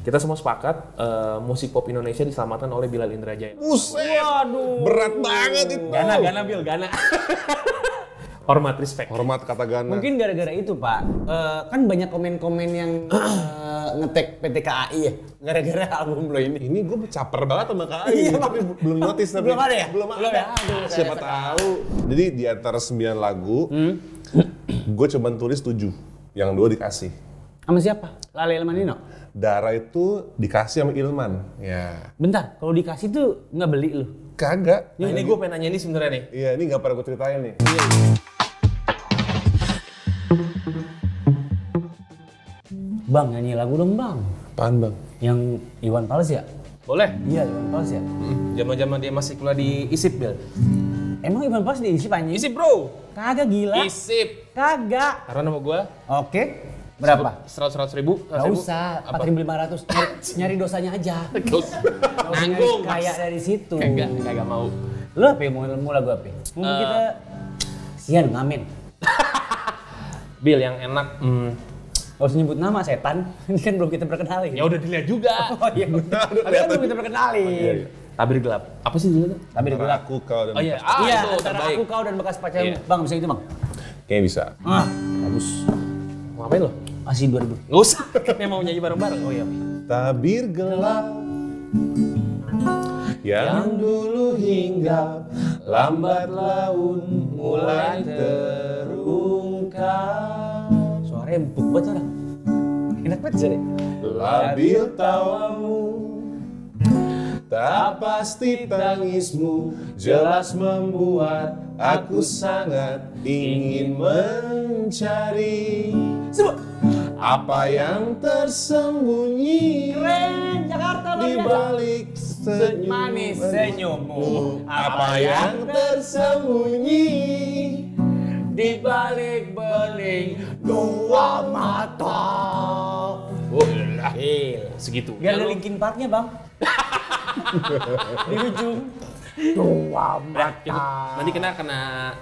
kita semua sepakat musik pop Indonesia diselamatkan oleh Bilal Indrajaya. Buset, Waduh. berat banget itu. Gana Bil, gana. Hormat, respect. Hormat kata Gana. Mungkin gara-gara itu Pak, kan banyak komen-komen yang nge-tag PT KAI ya, gara-gara album lo ini. Ini gue caper banget sama KAI, tapi belum notice. Tapi Belum ada ya? Belum Belum ada. ya? Aduh, Siapa tahu. Jadi di antara 9 lagu, gue cuma tulis 7, yang 2 dikasih. Sama siapa? Lale Elmanino? Dara itu dikasih sama Ilman. Ya. Bentar, kalau dikasih tuh nggak beli lu? Kagak. Nah, ini gue pengen nanya ini sebenarnya nih. Iya, ini nggak pernah gue ceritain nih. Bang, nyanyi lagu dong bang. Apaan bang? Yang Iwan Fals ya? Boleh? Iya, Iwan Fals ya. Zaman-zaman dia masih kuliah di ISIP, Bil. Emang Iwan Fals diisi panji? ISIP, bro. Kagak gila. ISIP. Kagak. Karena nama gue Oke. Berapa? 100 ribu. Gak usah, 4.500. Nyari dosanya aja. Nanggung. Kayak dari situ. Kagak mau. Lu apa yang mau lagu apa? Mungkin kita sian ngamen. Bil yang enak. Gak usah nyebut nama setan. Ini kan belum kita perkenalin. Ya udah dilihat juga. Oh iya. Tapi kan belum kita perkenalin. Tabir gelap. Apa sih judulnya? Tapi Antara aku, kau, dan iya. bekas- Iya, Itu antara terbaik. aku, kau, dan bekas pacar. Iya. Bang, bisa gitu bang? Kayaknya bisa. Bagus. Mau ngapain lo? Masih 2000. Nggak usah. Katanya mau nyanyi bareng-bareng. Oh iya. Tabir gelap yang dulu hinggap, lambat laun mulai terungkap. Suaranya empuk banget orang. Enak banget sih. Labil tawamu, tak pasti tangismu, jelas membuat aku sangat ingin mencari apa yang tersembunyi Jakarta di balik senyum manis senyummu. Apa yang tersembunyi Di balik beling dua mata. Oh iya. Segitu. Gak ada Linkin Parknya bang. Di ujung. Dua mata. Nanti kena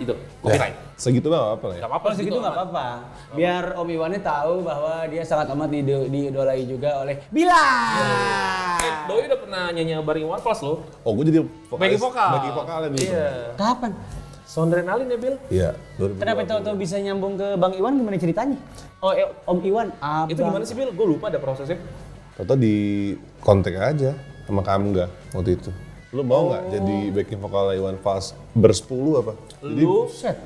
itu copyright. segitu mah apa lah ya. Gak apa-apa Kalau segitu nggak apa-apa. Biar Om Iwannya tahu bahwa dia sangat amat diidolai juga oleh Bilal. Doi udah pernah nyanyi bareng Iwan Fals lo. Oh, gue jadi Bagi vokal. Bagi vokalnya nih. Iya. Kapan? Sondrenalin ya, Bil? Iya. Kenapa tahu-tahu bisa nyambung ke Bang Iwan, gimana ceritanya? Oh, Om Iwan. Itu gimana sih, Bil? Gue lupa ada prosesnya. Tahu di kontak aja sama Kamga waktu itu. Lu mau nggak jadi backing vokal Iwan Fals bersepuluh apa? Jadi Lu Set.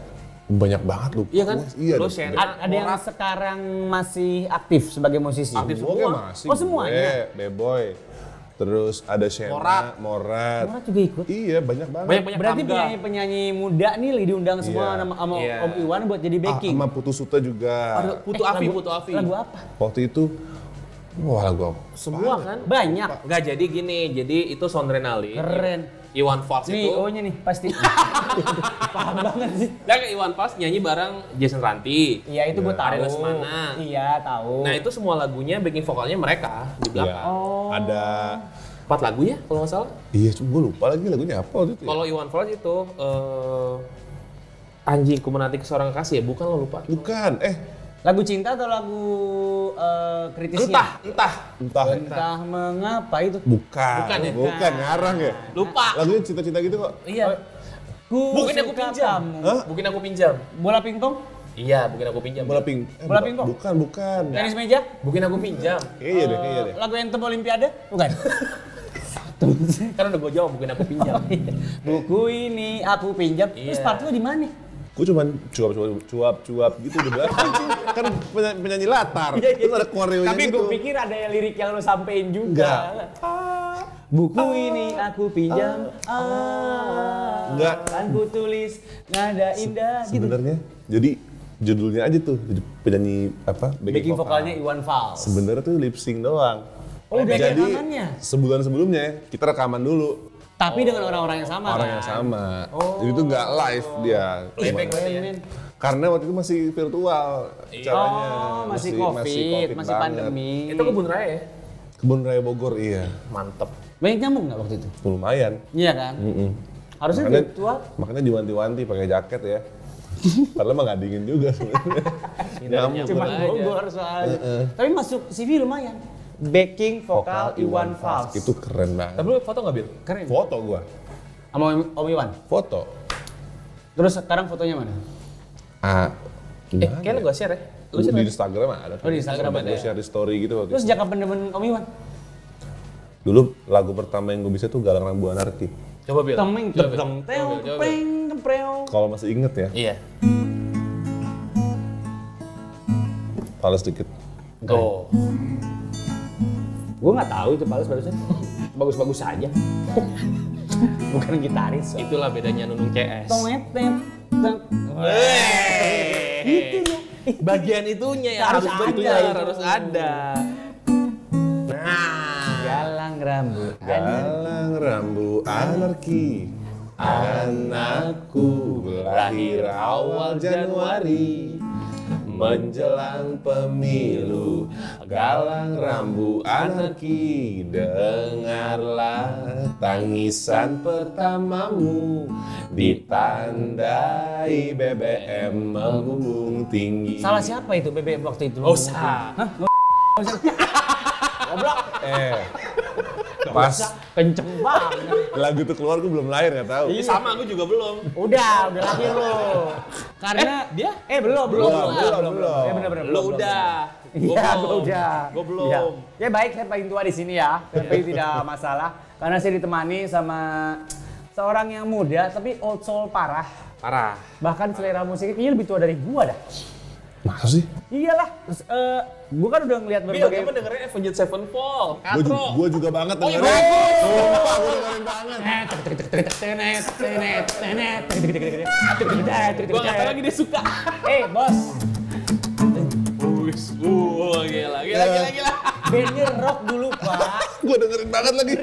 banyak banget lu. Iya kan? Iya. Lu dong. Shena, Ada yang Morat. sekarang masih aktif sebagai musisi? Aktif Semuanya semua. masih. Oh, semuanya? Beboy. Terus ada Shena, Morat. Morat juga ikut. Iya, banyak banget. Banyak Berarti Kamga. penyanyi-penyanyi muda nih diundang semua Iya. sama Iya. Om Iwan buat jadi backing. Sama Putu Suta juga. Putu Afi, lagu- Putu Afi. Lagu apa? Waktu itu, wah lagu apa? Semua kan? Banyak. Nggak, jadi gini, jadi itu Sondrenalin. Keren. Iwan Fals Nih, itu. O-nya nih pasti. Paham banget sih. Dan Iwan Fals nyanyi bareng Jason Ranti. Iya, itu gue tahu. Ari Lesmana. Iya, tahu. Nah itu semua lagunya backing vokalnya mereka di Iya. belakang. Ada 4 lagu ya kalau nggak salah. iya, gue lupa lagi lagunya apa waktu itu. Ya? Kalau Iwan Fals itu anjingku menanti seorang kekasih ya, bukan lo lupa. Bukan, Lagu cinta atau lagu kritisnya? Entah. Mengapa itu. Bukan ya? Bukan, ngarang ya. Lupa. Lagunya cinta-cinta gitu kok. Iya. Ku Bukan aku suka pinjam. kamu. Hah? Bukan aku pinjam. Bola pingpong? Iya, bukan aku pinjam. Bola ping. Bola pingpong? Bukan. Tenis meja? Bukan aku pinjam. Kayaknya deh. Lagu Anthem Olimpiade? Bukan. Kan udah gue jawab, bukan aku pinjam. Buku ini aku pinjam. Terus Iya. part lu di mana? Gue cuman cuap gitu di belakang. Kan penyanyi latar. Terus ada koreonya Tapi gitu. gue pikir ada yang lirik yang lu sampein juga. Buku ini aku pinjam. Enggak. Kan ku tulis nada indah gitu. Sebenarnya jadi judulnya aja tuh jadi penyanyi apa Backing vokalnya Iwan Fals. sebenarnya tuh lip sync doang. Oh, udah ada jadi rekamannya? sebulan sebelumnya kita rekaman dulu Tapi dengan orang-orang yang sama. orang yang sama. Jadi itu nggak live dia. Playback berarti ya? Karena waktu itu masih virtual caranya. Oh, masih COVID, masih banget. pandemi. Itu kebun raya ya? Kebun Raya Bogor iya. Mantep. Banyak nyambung nggak waktu itu? Lumayan. Iya kan? Harusnya Makanya, virtual. makanya diwanti-wanti pakai jaket ya. Padahal mah nggak dingin juga sebenarnya. Nyamuk. Cuma aja. Bogor soalnya. Tapi masuk CV lumayan. backing vokal Iwan Fals. Itu keren banget. Tapi lu foto nggak, Bil? Keren. Foto gua. Sama Om Iwan. Foto. Terus sekarang fotonya mana? Kayaknya lu gak share ya? Lu Di share Instagram ada. Oh, di Instagram Sempat ada gua ya? share di story gitu waktu Terus itu. sejak kapan demen Om Iwan? Dulu lagu pertama yang gue bisa tuh Galang Rambu Anarki. Coba, Bil. Temeng, Coba, Bil. tepeng, teo, Coba, Bil. Coba, Bil. kepreng, kepreo. Kalau masih inget ya, Iya. pales dikit. Oh. Gue nggak tahu itu Pales barusan. Bagus-bagus saja. Bukan gitaris. Itulah bedanya Nunung CS. Gitu loh. Bagian itunya yang Harus harus ada benar, itu. harus ada. Nah. Galang rambut. Galang Rambu Anarki. Anakku lahir awal Januari. Menjelang pemilu, Galang Rambu Anarki, dengarlah tangisan pertamamu, ditandai BBM membumbung tinggi. Salah siapa itu BBM waktu itu? Oh, sah. Hah? Goblok. Pas Kenceng banget. lagu itu keluar gue belum lahir nggak tahu. Iya, sama aku juga belum. Udah lahir lo. Karena dia? Belum. Belum. Ya benar-benar. Lu udah. Iya, gue udah. Gua belum. Iya. Ya baik, saya paling tua di sini ya. Tapi tidak masalah. Karena saya ditemani sama seorang yang muda tapi old soul parah. Parah. Bahkan selera musiknya kayaknya lebih tua dari gua dah. Masa sih? Iyalah. Terus, gua kan udah ngeliat Bil, berbagai. kamu dengerin Avenged Sevenfold, Katro. Gue juga banget Oh, iya, dengerin. bagus. Sumpah gue dengerin banget. Gua nggak tahu lagi dia suka. Bos. Gila. Bandnya rock dulu, Pak. Gue dengerin banget lagi.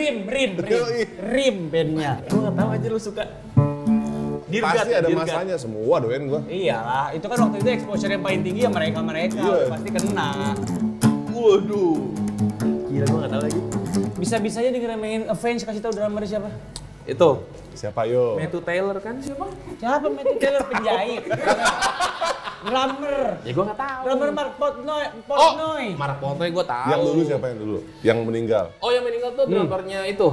Rim bandnya. Gua nggak tahu aja lu suka. Pasti ada masanya, semua doain gue. Iyalah, itu kan waktu itu exposure yang paling tinggi ya mereka Iya. pasti kena. Waduh. Gila, gua nggak tahu lagi. Bisa-bisanya dengerin Avenged, kasih tahu drummer siapa? Itu Siapa yo? Matthew Taylor kan siapa? Siapa Matthew Taylor penjahit? Drummer. Ya gua nggak tahu. Drummer Mark Portnoy. Mark Portnoy gua tahu. Yang dulu siapa yang dulu? Yang meninggal. Oh, yang meninggal tuh drummernya itu.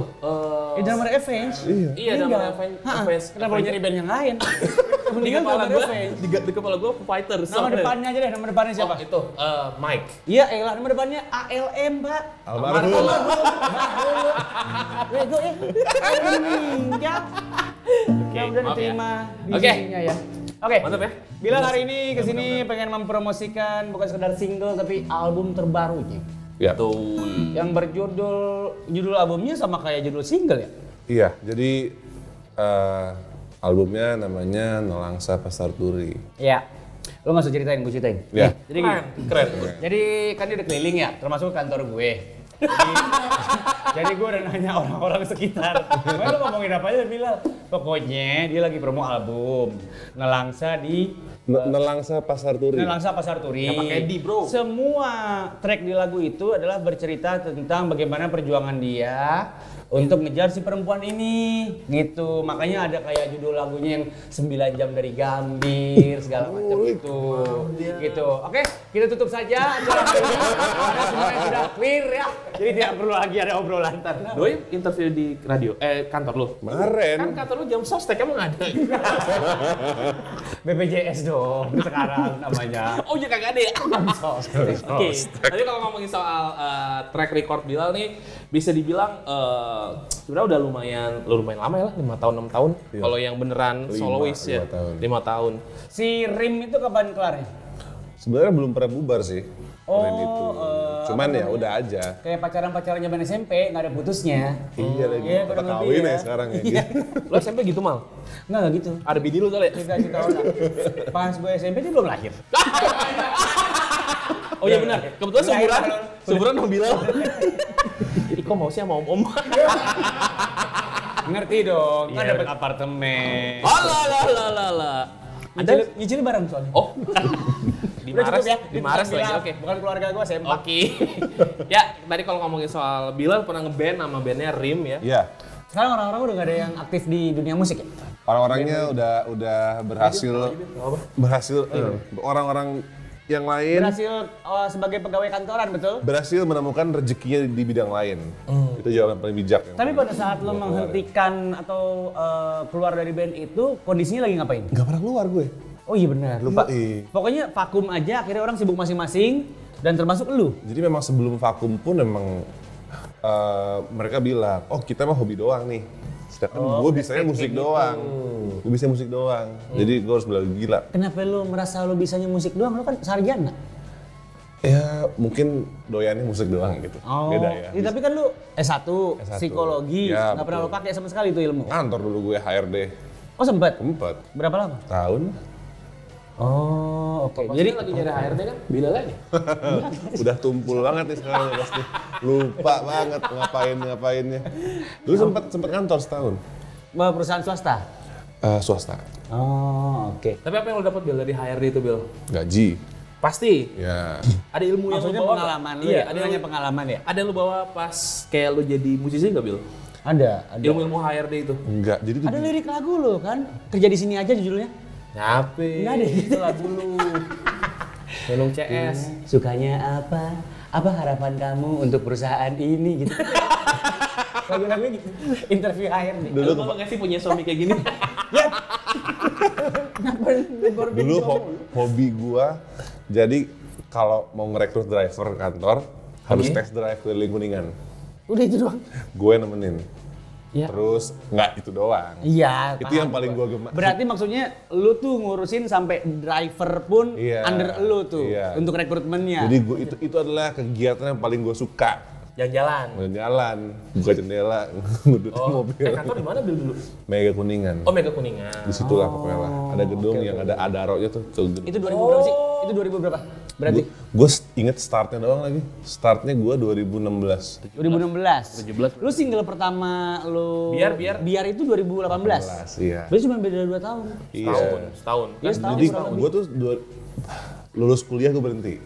Drummer Avenged. Iya, drummer Avenged. Kenapa lu nyari band yang lain? Di Meninggal kepala drummer gua, Avenged. di kepala gua Foo Fighters. Nama depannya aja deh, nama depannya siapa? Oh, itu Mike. Iya, elah nama depannya ALM, Pak. Almarhum. Bego ya. Meninggal. Ya udah maaf ya. diterima di Oke. sisinya ya. Oke. Mantap ya. Bilal hari ini kesini pengen mempromosikan bukan sekedar single tapi album terbarunya. Ya. Betul. Yang judul albumnya sama kayak judul single ya? Iya, jadi albumnya namanya Nelangsa Pasar Turi. Iya. Lo nggak usah ceritain, gue ceritain. Iya. Jadi gini. Keren. Jadi kan dia udah keliling ya, termasuk kantor gue. Jadi gue udah nanya orang-orang sekitar, lo ngomongin apa aja Bilal? Pokoknya dia lagi promo album Nelangsa di Nelangsa Pasar Turi. Nelangsa Pasar Turi. Yang pakai D, bro. Semua track di lagu itu adalah bercerita tentang bagaimana perjuangan dia untuk ngejar si perempuan ini, gitu. Makanya ada kayak judul lagunya yang 9 jam dari Gambir, segala macam itu. Gitu. Oke, kita tutup saja acara hari ini. Karena semuanya sudah clear ya. Jadi tidak perlu lagi ada obrolan ntar. Doi interview di radio, kantor lu. Kemarin. Kan kantor lu jam sostek emang ada. BPJS dong sekarang namanya. Oh iya kagak ada ya. Oke. Tapi kalau ngomongin soal track record Bilal nih, bisa dibilang sebenarnya udah lumayan lama ya lah, 5 tahun 6 tahun. Iya. Kalau yang beneran 5 solois ya, tahun. 5 tahun. Si Rim itu kapan kelarnya? Sebenarnya belum pernah bubar sih. Rim itu. Cuman apa ya namanya? udah aja. Kayak pacaran-pacaran zaman SMP, nggak ada putusnya. Iya lagi. Iya, Kita kurang lebih kawin ya. ya sekarang ya. Gitu. Lo SMP gitu mal? Nggak gitu. Ada bini lu kali ya? Cerita orang. Pas gue SMP dia belum lahir. Oh iya benar. Kebetulan Lahir, seumuran sama Bilal. Iko mau sih sama om-om. Ngerti dong, kan Iya. dapat apartemen. Alah. Nyicil bareng soalnya. Oh. Di Udah Mares cukup ya. Di Mares Bukan lagi. Bilal, Oke. Bukan keluarga gue, sempak. Oke. Ya, tadi kalau ngomongin soal Bilal pernah ngeband nama bandnya Rim ya. Iya. Sekarang orang-orang udah gak ada yang aktif di dunia musik ya? Orang-orangnya udah berhasil orang-orang yang lain. Berhasil sebagai pegawai kantoran, betul? Berhasil menemukan rezekinya di bidang lain. Itu jawaban paling bijak. Tapi pada saat lo menghentikan atau keluar dari band itu, kondisinya lagi ngapain? Gak pernah keluar gue. Oh iya benar, lupa. Yoi. Pokoknya vakum aja, akhirnya orang sibuk masing-masing dan termasuk lu. Jadi memang sebelum vakum pun memang mereka bilang, oh kita mah hobi doang nih. Sedangkan gue bisanya musik doang. Gue bisa musik doang. Jadi gue harus belajar gila. Kenapa lu merasa lu bisanya musik doang? Lu kan sarjana. Ya mungkin doyannya musik doang gitu. Beda ya. Tapi kan lu S1, psikologi, Ya, nggak pernah lu pakai sama sekali itu ilmu. Kantor dulu gue HRD. Oh sempet? Empat Berapa lama? tahun. Oh oke. Jadi lagi nyari HRD kan? Bila lagi. Udah tumpul banget nih sekarang pasti. Lupa banget ngapainnya. Dulu sempat kantor setahun. Perusahaan swasta? Swasta. Oh oke. Tapi apa yang lo dapat Bil dari HRD itu Bil? Gaji. Pasti. Ya. Ada ilmu yang Maksudnya lo bawa pengalaman nggak? lu Iya, ya? Ada nanya pengalaman ya? Ada yang lo bawa pas kayak lo jadi musisi nggak Bil? Ada. Ilmu-ilmu HRD itu? Enggak. Jadi Ada lirik lagu lo kan? Kerja di sini aja judulnya. Nyape. Nggak ada. Itu lagu lu. Gunung CS. Sukanya apa? Apa harapan kamu untuk perusahaan ini gitu. Lagu-lagunya gitu. Interview HRD. Dulu mau nggak sih punya suami kayak gini? dulu hobi gua. Jadi kalau mau ngerekrut driver kantor harus test drive keliling Kuningan. Udah itu doang. Gue nemenin. Ya. Terus nggak itu doang. Iya. Itu yang paling gua gemar. Berarti maksudnya lu tuh ngurusin sampai driver pun Iya, under lu tuh iya. untuk rekrutmennya. Jadi gua, itu adalah kegiatan yang paling gue suka. Jalan-jalan. Jalan, buka jendela, ngudut mobil. Kantor di mana Bil dulu? Mega Kuningan. Oh Mega Kuningan. Di situ lah pokoknya lah. Ada gedung yang ada Adaro-nya tuh. Itu 2000 berapa sih? Itu 2000 berapa? Berarti Gue inget startnya doang lagi. Startnya gue 2016. 2016. Lu single pertama lu Biar itu 2018. Iya. Berarti cuma beda 2 tahun. Iya. Setahun. Iya, setahun. Jadi gue tuh lulus kuliah gue berhenti.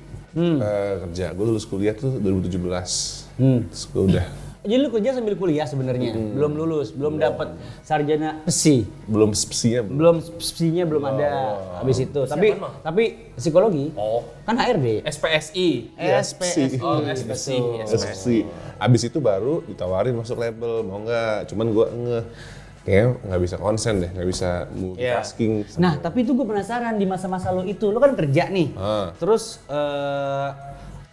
Kerja. Gue lulus kuliah tuh 2017. Terus gue udah. Jadi lu kerja sambil kuliah sebenarnya, belum lulus, belum dapat sarjana psi. Belum spesinya belum. Belum psinya belum ada habis itu. Tapi psikologi. Kan HRD. SPSI. SPSI. Oh, SPSI. Spesi. Abis itu baru ditawarin masuk label, mau nggak? Cuman gue kayaknya nggak bisa konsen deh, nggak bisa multitasking. Nah, tapi itu gue penasaran di masa-masa lo itu, lo kan kerja nih. Terus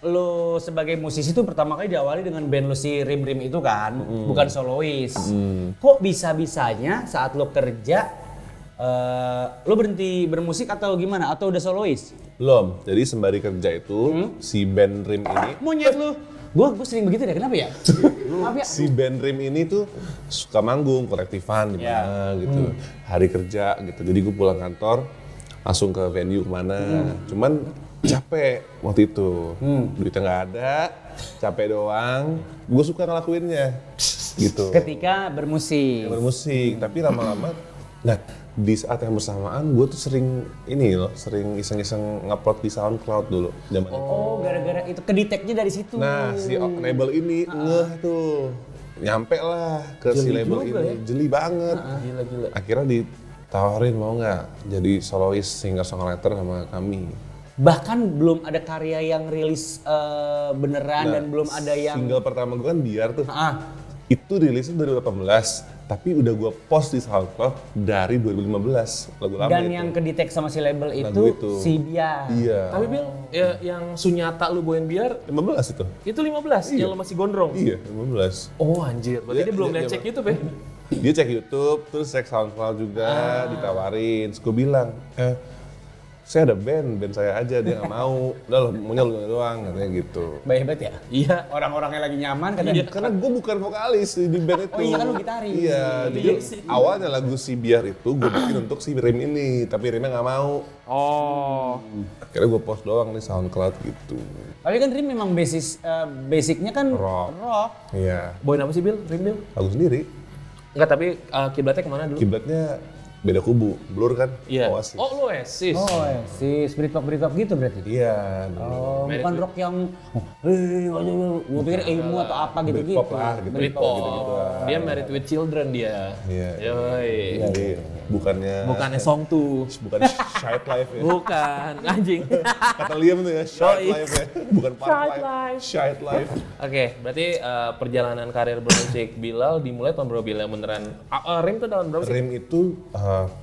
lo sebagai musisi itu pertama kali diawali dengan band lo si Rim Rim itu kan, bukan solois. Kok bisa-bisanya saat lo kerja, lo berhenti bermusik atau gimana? Atau udah solois? Belum. Jadi sembari kerja itu si band Rim ini. Monyet lo. Gue sering begitu deh, kenapa ya? Maaf ya. Si band Rim ini tuh suka manggung, kolektifan di mana gitu. Hari kerja gitu. Jadi gue pulang kantor langsung ke venue kemana. Cuman capek waktu itu. Duitnya nggak ada, capek doang. Gue suka ngelakuinnya gitu. Ketika bermusik. Tapi lama-lama nah di saat yang bersamaan gue tuh sering sering iseng-iseng ngupload di SoundCloud dulu zaman itu. Oh, gara-gara itu kedeteknya dari situ. Nah, si label ini ngeh tuh. Nyampe lah ke si label ini. ya? Jeli banget. Gila. Akhirnya ditawarin mau nggak jadi solois singer-songwriter sama kami. Bahkan belum ada karya yang rilis beneran dan belum ada yang Single pertama gue kan Biar tuh. itu rilisnya 2018. Tapi udah gue post di SoundCloud dari 2015. Lagu lama dan itu. yang kedetek sama si label Lagu itu si Biar. Iya. Tapi Bil, yang Sunyata lu bawain Biar 15 itu. itu 15 yang lu masih gondrong. Iya, 15. Oh anjir, berarti dia belum lihat cek YouTube ya? Dia cek YouTube, terus cek SoundCloud juga, ditawarin. Terus gue bilang, saya ada band saya aja, dia nggak mau. Udah lo, maunya lu doang, katanya gitu. Baik hebat ya? Iya. Orang-orangnya lagi nyaman kan? Karena gue bukan vokalis di band itu. Oh iya kan lu gitaris. Iya, jadi awalnya lagu si Biar itu gue bikin untuk si Rim ini, tapi Rimnya nggak mau. Oh. Akhirnya gue post doang nih SoundCloud gitu. Tapi kan Rim memang basicnya kan rock. Iya. Bawain apa sih Bil? Rim Bil? Lagu sendiri. Enggak, tapi kiblatnya kemana dulu? Kiblatnya beda kubu, Blur kan, Iya. Oasis. Oh, lu Oasis. Oh ya, si Britpop gitu berarti? Iya. Oh, Mirip bukan rock yang, gue pikir emo atau apa gitu-gitu. Britpop lah, gitu. Britpop. Gitu-gitu. Dia Married with Children dia. Iya. Yoi. Jadi Bukannya Song 2. bukan Child Life ya. Bukan, anjing. Kata Liam tuh ya, Child Yoi. Life ya. Bukan Park Child Life. Life. Child Life. Oke, berarti perjalanan karir bermusik Bilal dimulai tahun berapa Bilal beneran? Rim tuh tahun berapa sih? Rim itu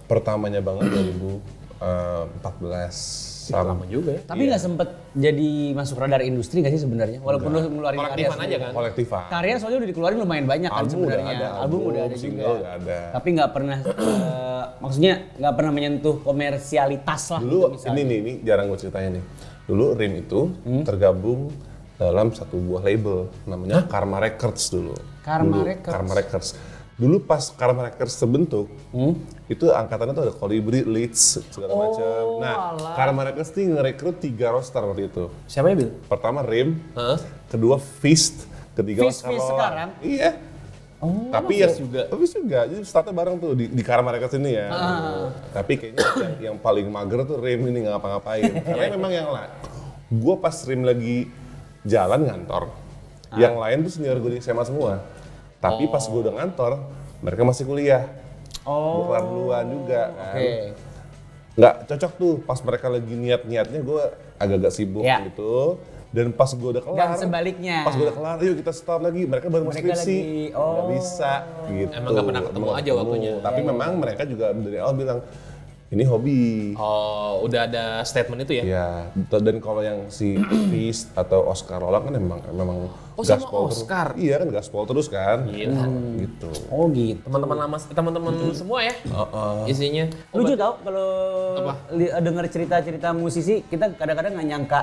pertamanya banget 2014. Lama juga ya. Tapi nggak sempet jadi masuk radar industri nggak sih sebenarnya? Walaupun lu ngeluarin karya Kolektifan aja kan? Kolektifan. Karya soalnya udah dikeluarin lumayan banyak kan Album sebenarnya. udah ada, Album udah ada single juga. udah ada. Tapi nggak pernah, maksudnya nggak pernah menyentuh komersialitas lah. Dulu gitu misalnya. ini jarang gue ceritanya nih. Dulu Rim itu tergabung dalam satu buah label namanya Karma Records dulu. Karma Dulu, Records. Karma Records. Dulu pas Karma Records terbentuk, itu angkatannya tuh ada Kolibri, Leeds, segala macam. Nah, alah. Karma Records nih ngerekrut 3 roster waktu itu. Siapa ya Bil? Pertama Rim, Hah? kedua Feast, ketiga Feast Oscar Lola. sekarang? Iya. Oh, Tapi yang juga? Feast juga. Jadi startnya bareng tuh di Karma Records ini ya. Tapi kayaknya yang paling mager tuh Rim ini nggak ngapa-ngapain. Karena memang yang lain. Gue pas Rim lagi jalan ngantor, yang lain tuh senior gue di SMA semua. Tapi pas gue udah ngantor, mereka masih kuliah. Gue kelar duluan juga kan. Oke. Nggak cocok tuh pas mereka lagi niat-niatnya gue agak-agak sibuk Ya. gitu. Dan pas gue udah kelar, Dan sebaliknya. pas gue udah kelar, yuk kita start lagi. Mereka baru mau Mereka skripsi, lagi, nggak bisa gitu. Emang nggak pernah ketemu aja waktunya. Tapi memang mereka juga dari awal bilang, ini hobi. Oh, udah ada statement itu ya? Ya, dan kalau yang si Feast atau Oscar Lola kan memang Oh, sama gaspol terus. Oscar? Iya kan gaspol terus kan. Gila. Gitu. Oh gitu. Teman-teman semua ya? Isinya. Lucu tau kalau Apa? denger cerita-cerita musisi, kita kadang-kadang nggak nyangka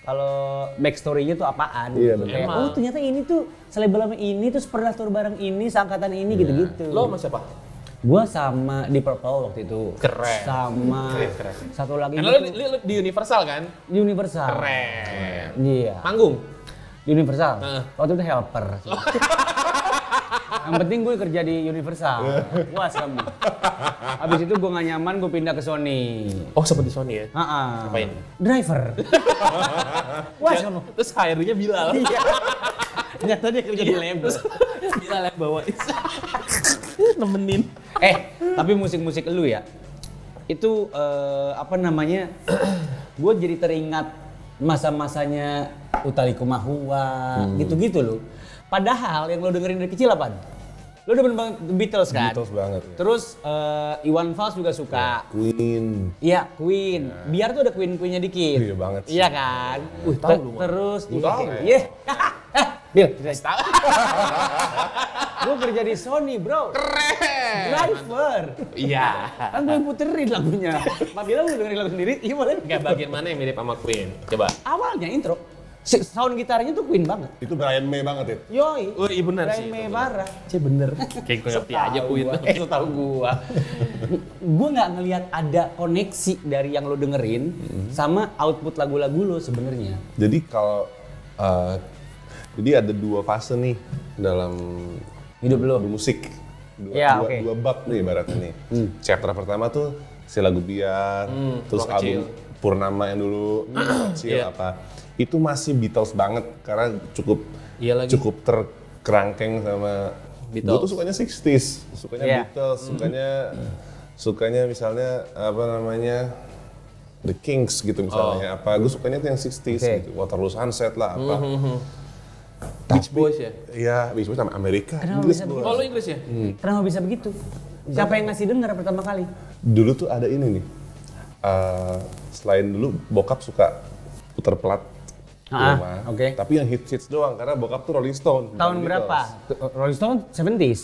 kalau backstory-nya tuh apaan. Iya, gitu. bener. Kayak, Emang. oh ternyata ini tuh selebel sama ini, terus pernah tur bareng ini, seangkatan ini gitu-gitu. Lo sama siapa? Gua sama di Purple waktu itu. Keren. Sama Keren. satu lagi Karena lo gitu, di Universal kan? Universal. Keren. Iya. Manggung? Universal. Heeh. Waktu itu helper. Yang penting gue kerja di Universal. Puas kamu. Habis itu gue gak nyaman, gue pindah ke Sony. Oh, seperti Sony ya? Ngapain? Ngapain? Driver. Puas kamu. Terus HRD-nya Bilal. Iya. Ternyata dia kerja di label. Bilal yang bawa. Nemenin. Tapi musik-musik lu ya, itu apa namanya, gue jadi teringat masa-masanya Utha Likumahua, gitu-gitu loh. Padahal yang lo dengerin dari kecil apaan? Lo demen banget The Beatles kan? Beatles banget ya. Terus Iwan Fals juga suka. Queen. Iya, Queen. Biar tuh ada Queen-Queennya dikit. Iya banget sih. Iya kan? Tahu lu, Mak. Terus, Tahu ya? iya. Bill, gue kerja di Sony bro. Keren. Driver. Iya. Kan gue yang puterin lagunya. Pak Bilang lu dengerin lagu sendiri, iya boleh. Enggak, bagian mana yang mirip sama Queen? Coba. Awalnya intro, sound gitarnya tuh Queen banget. Itu Brian May banget ya. Yoi. Oh, iya benar sih. Brian May parah. Cie bener. Kayak gue ngerti aja Queen. Itu tahu gua. Gua nggak ngelihat ada koneksi dari yang lo dengerin sama output lagu-lagu lo sebenarnya. Jadi kalau jadi ada 2 fase nih dalam Hidup lo. bermusik. Ya, oke. Dua bab nih ibaratnya nih. Chapter pertama tuh si lagu Biar, terus Tua Kecil. album Purnama yang dulu kecil Iya. apa. Itu masih Beatles banget karena cukup Iya lagi. cukup terkerangkeng sama Beatles. Gue tuh sukanya 60s, sukanya Iya. Beatles, sukanya misalnya apa namanya The Kings gitu misalnya. Apa gue sukanya tuh yang 60s Oke. gitu. Waterloo Sunset lah apa. Beach Boys ya? Iya, Beach Boys sama Amerika. Kenapa Inggris bisa gua. Oh, lo Inggris ya? Kenapa bisa begitu? Siapa yang ngasih denger pertama kali? Dulu tuh ada ini nih. Selain dulu bokap suka puter plat di rumah. Oke. Tapi yang hits doang karena bokap tuh Rolling Stone. bukan Tahun Beatles. berapa? Rolling Stone 70s.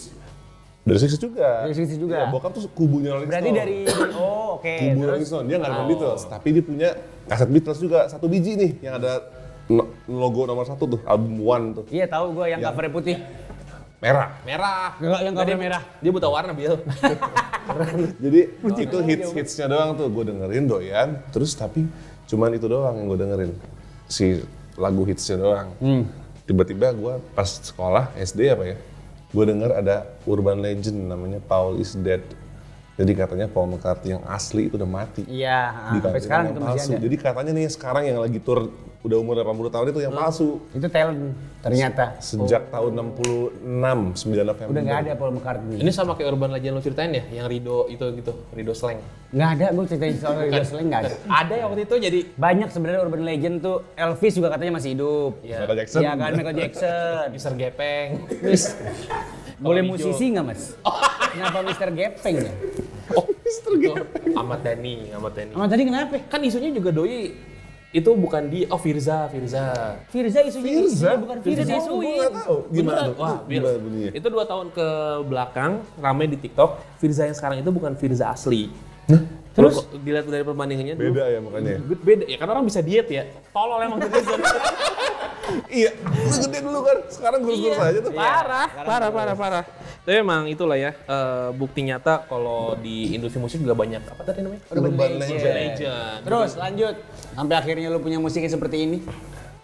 Dari 60s juga. Dari 60s juga. Iya, bokap tuh kubunya Rolling Berarti Stone. dari oh oke. kubu Rolling Stone. Dia nggak ada Beatles, tapi dia punya kaset Beatles juga 1 biji nih yang ada logo nomor 1 tuh, album One tuh. Iya tahu gue yang covernya putih. Merah. Merah. Enggak, yang Nggak, cover dia- merah. Dia buta warna, Bil. Jadi itu hitsnya doang tuh gue dengerin doyan. Terus tapi cuman itu doang yang gue dengerin. Si lagu hitsnya doang. Tiba-tiba gue pas sekolah SD apa ya, gue denger ada urban legend namanya Paul is Dead. Jadi katanya Paul McCartney yang asli itu udah mati. Iya, Di sampai Karantina sekarang yang itu masih palsu. ada. Jadi katanya nih sekarang yang lagi tour udah umur 80 tahun itu yang palsu. Itu talent ternyata. Sejak tahun 66, 9 November. Udah nggak ada Paul McCartney. Ini sama kayak Urban Legend lo ceritain ya, yang Rido itu gitu, Rido Slang. Nggak ada, gue ceritain soal Rido Slang nggak ada. Ada yang waktu itu jadi Banyak sebenarnya urban legend tuh. Elvis juga katanya masih hidup. Michael Jackson. Iya kan, Michael Jackson. Mr. Gepeng. Wis. Boleh hijau. musisi nggak mas? Kenapa Mr. Gepeng ya? Oh, Ahmad Dhani. Sama tadi kenapa? Kan isunya juga doi itu bukan dia, Firza. Firza isunya bukan Firza Firza isuin. Gue nggak tahu. Gimana Beneran. tuh? Wah, Bil. Gimana bunyinya? Itu 2 tahun ke belakang rame di TikTok. Firza yang sekarang itu bukan Firza asli. Terus? Kalau dilihat dari perbandingannya dulu, Beda ya makanya. beda ya, karena orang bisa diet ya. Tolol emang Firza. Iya, lu gede dulu kan. Sekarang kurus-kurus aja tuh. Parah. Tapi emang itulah ya, bukti nyata kalau di industri musik juga banyak apa tadi namanya? Urban Legend. Terus lanjut. Sampai akhirnya lu punya musiknya seperti ini.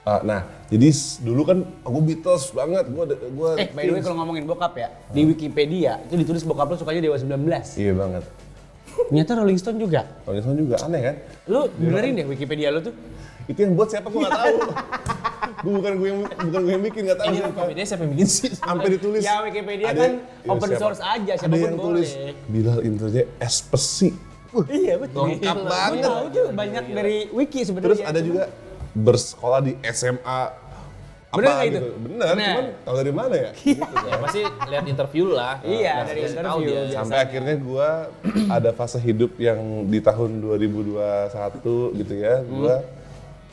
Nah, jadi dulu kan aku Beatles banget. Gua By the way kalau ngomongin bokap ya, di Wikipedia itu ditulis bokap lu sukanya Dewa 19. Iya banget. Ternyata Rolling Stone juga. Rolling Stone juga aneh kan? Lu benerin deh Wikipedia lu tuh. Itu yang buat siapa gua nggak tahu. bukan gue yang bikin nggak tahu. Ini Wikipedia siapa yang bikin sih? Sampai ditulis. Ya Wikipedia ada- kan ya, open siapa? source aja, Ada siapapun yang tulis boleh. Bilal intronya espesi. Iya betul. Lengkap Gue banget. tahu tuh banyak dari wiki sebenarnya. Terus ada juga bersekolah di SMA. Bener nggak itu? Bener, Bener. cuman tahu dari mana ya? Ya pasti lihat interview lah. Iya, Nah, dari kasih tahu interview. dia. Biasanya. Sampai akhirnya gua ada fase hidup yang di tahun 2021 gitu ya, gua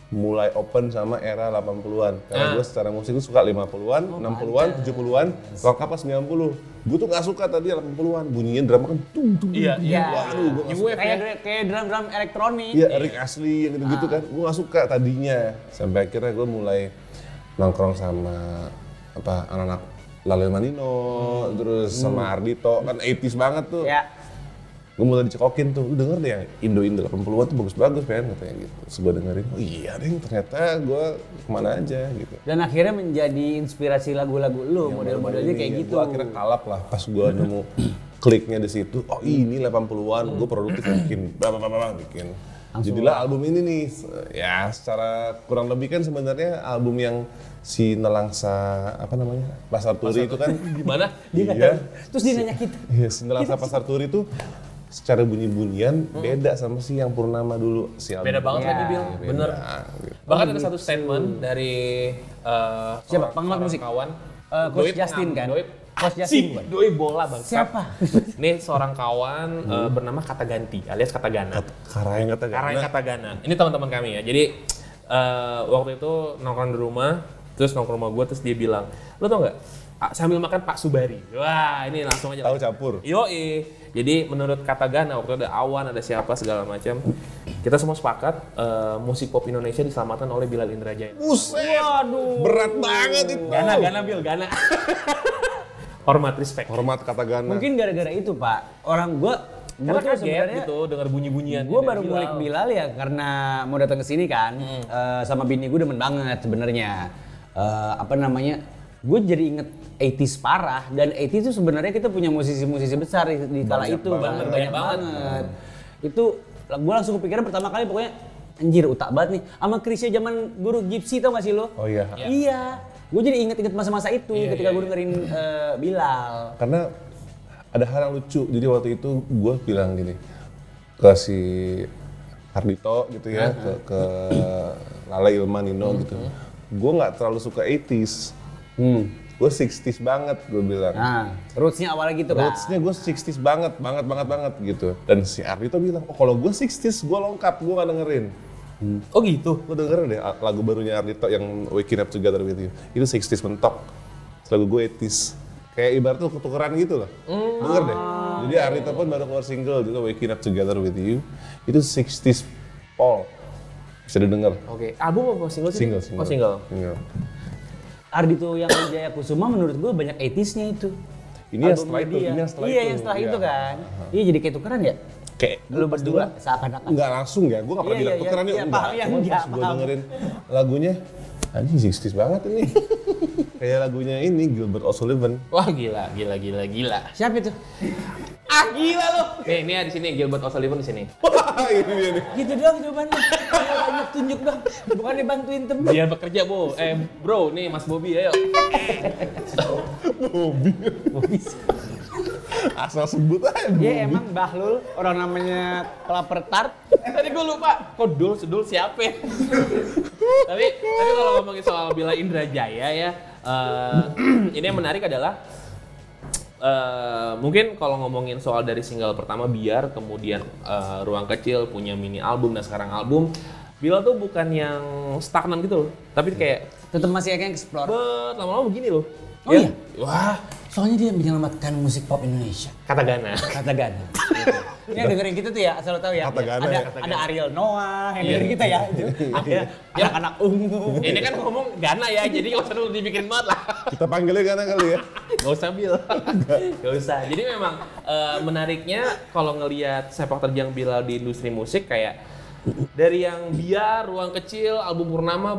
mulai open sama era 80-an. Karena gue secara musik itu suka 50-an, 60-an, 70-an, lengkap pas 90. Gue tuh gak suka tadi 80-an, bunyinya drama kan tung. Iya. Waduh, gue gak suka. Kayak drum elektronik. Iya, Rick Astley yang gitu-gitu kan, gue gak suka tadinya. Sampai akhirnya gue mulai nongkrong sama anak-anak Lale Manino, terus sama Ardito, kan 80s banget tuh. Ya. Gue mulai dicekokin tuh, lu denger deh yang Indo 80-an tuh bagus-bagus kan katanya gitu. Terus gue dengerin, oh iya deh ternyata gue kemana aja gitu. Dan akhirnya menjadi inspirasi lagu-lagu lu, model-modelnya kayak gitu. Gue akhirnya kalap lah pas gue nemu kliknya di situ, oh ini 80-an, gue produktif bikin, bikin. Jadilah album ini nih, ya secara kurang lebih kan sebenarnya album yang si Nelangsa, Pasar Turi itu kan. Gimana? Iya. Terus dia nanya kita. Iya, si Nelangsa Pasar Turi itu secara bunyi-bunyian beda sama si yang Purnama dulu si album. Beda banget Ya, lagi Bil, Beda, bener. gitu. Bahkan ada satu statement dari Siapa? Pengamat musik? kawan. Coach Justin kan? Coach Justin bukan? Doi bola bang. Siapa? Ini seorang kawan bernama Kata Ganti alias Kata Gana. Karayang kata Karayang Kata Gana. Ini teman-teman kami ya. Jadi waktu itu nongkrong di rumah, terus nongkrong rumah gue, terus dia bilang, lo tau nggak? Sambil makan Pak Subari. Wah ini langsung aja. Tahu campur. Yoi. Jadi menurut Kata Gana waktu itu ada Awan, ada siapa segala macam. Kita semua sepakat musik pop Indonesia diselamatkan oleh Bilal Indrajaya. Buset. Berat banget itu. Gana Bil, Gana. Hormat, respect. Hormat kata Gana. Mungkin gara-gara itu Pak, orang gua Karena tuh kaget sebenarnya gitu dengar bunyi-bunyian. gue baru ngulik Bilal ya karena mau datang ke sini kan, sama bini gue demen banget sebenarnya. Gue jadi inget 80s parah, dan 80s itu sebenarnya kita punya musisi-musisi besar di kala itu, banyak banget. Itu gue langsung kepikiran pertama kali pokoknya anjir utak banget nih sama Krisya zaman guru Gypsy, tau gak sih lo? Oh iya. Iya, gue jadi inget-inget masa-masa itu ketika gue dengerin Bilal. Karena ada hal yang lucu. Jadi waktu itu gue bilang gini ke si Ardito gitu ya, ke Lala Ilmanino gitu. Gue nggak terlalu suka 80s. Gue 60s banget gue bilang. Nah, roots-nya awalnya gitu kan? Roots-nya gue 60s banget gitu. Dan si Ardito bilang, oh kalau gue 60s gue lengkap, gue nggak dengerin. Oh gitu? Gue dengerin deh lagu barunya Ardito yang Waking Up Together With You. Itu 60s mentok. Lagu gue 80s. Kayak ibarat tuh ketukeran gitu loh. Denger deh. Jadi Ardito pun baru keluar single juga Waking Up Together With You. Itu 60s Paul. Bisa didengar. Oke. Album apa single sih? Single. Oh single. Ardito yang Jaya Kusuma menurut gue banyak 80s-nya itu. Ini yang Albumnya setelah itu, dia. ini yang setelah Iya, itu. yang setelah Iya. itu kan. Iya, jadi kayak tukeran ya? Kayak Lu berdua seakan-akan. enggak langsung ya, gue gak pernah Iya, bilang iya, tukeran yuk, iya, enggak. paham, iya, Cuma enggak, pas gue paham. dengerin lagunya, anjing 60s banget ini. Kayak lagunya ini Gilbert O'Sullivan. Wah gila. Siapa itu? Ah gila lo. Nih ini di sini Gilbert O'Sullivan di sini. Wah, ini dia nih. Gitu doang jawabannya. Banyak tunjuk dong. Bukannya bantuin temen. Dia bekerja bro, nih Mas Bobby ayo. Bobby. Asal sebut aja. Dia emang Bahlul, orang namanya Klaper Tart. Tadi gue lupa. Kok Dul siapa ya? tapi kalau ngomongin soal Bila Indrajaya ya, ini yang menarik adalah mungkin kalau ngomongin soal dari single pertama Biar, kemudian Ruang Kecil, punya mini album dan sekarang album, Bila tuh bukan yang stagnan gitu loh, tapi kayak Tetap masih akan explore. lama-lama begini loh. Oh iya? Wah, Soalnya dia menyelamatkan musik pop Indonesia. kata Gana. Kata Gana. Ini yang dengerin kita tuh ya, asal lo tahu ya. Kata Gana ya. Ada Ariel Noah yang dengerin kita ya. Ada anak-anak ungu. Ini kan ngomong Gana ya, jadi nggak usah dulu dibikin banget lah. Kita panggilnya Gana kali ya. Gak usah Bil. Gak usah. Jadi memang menariknya kalau ngelihat sepak terjang Bilal di industri musik kayak dari yang Biar, Ruang Kecil, album Purnama,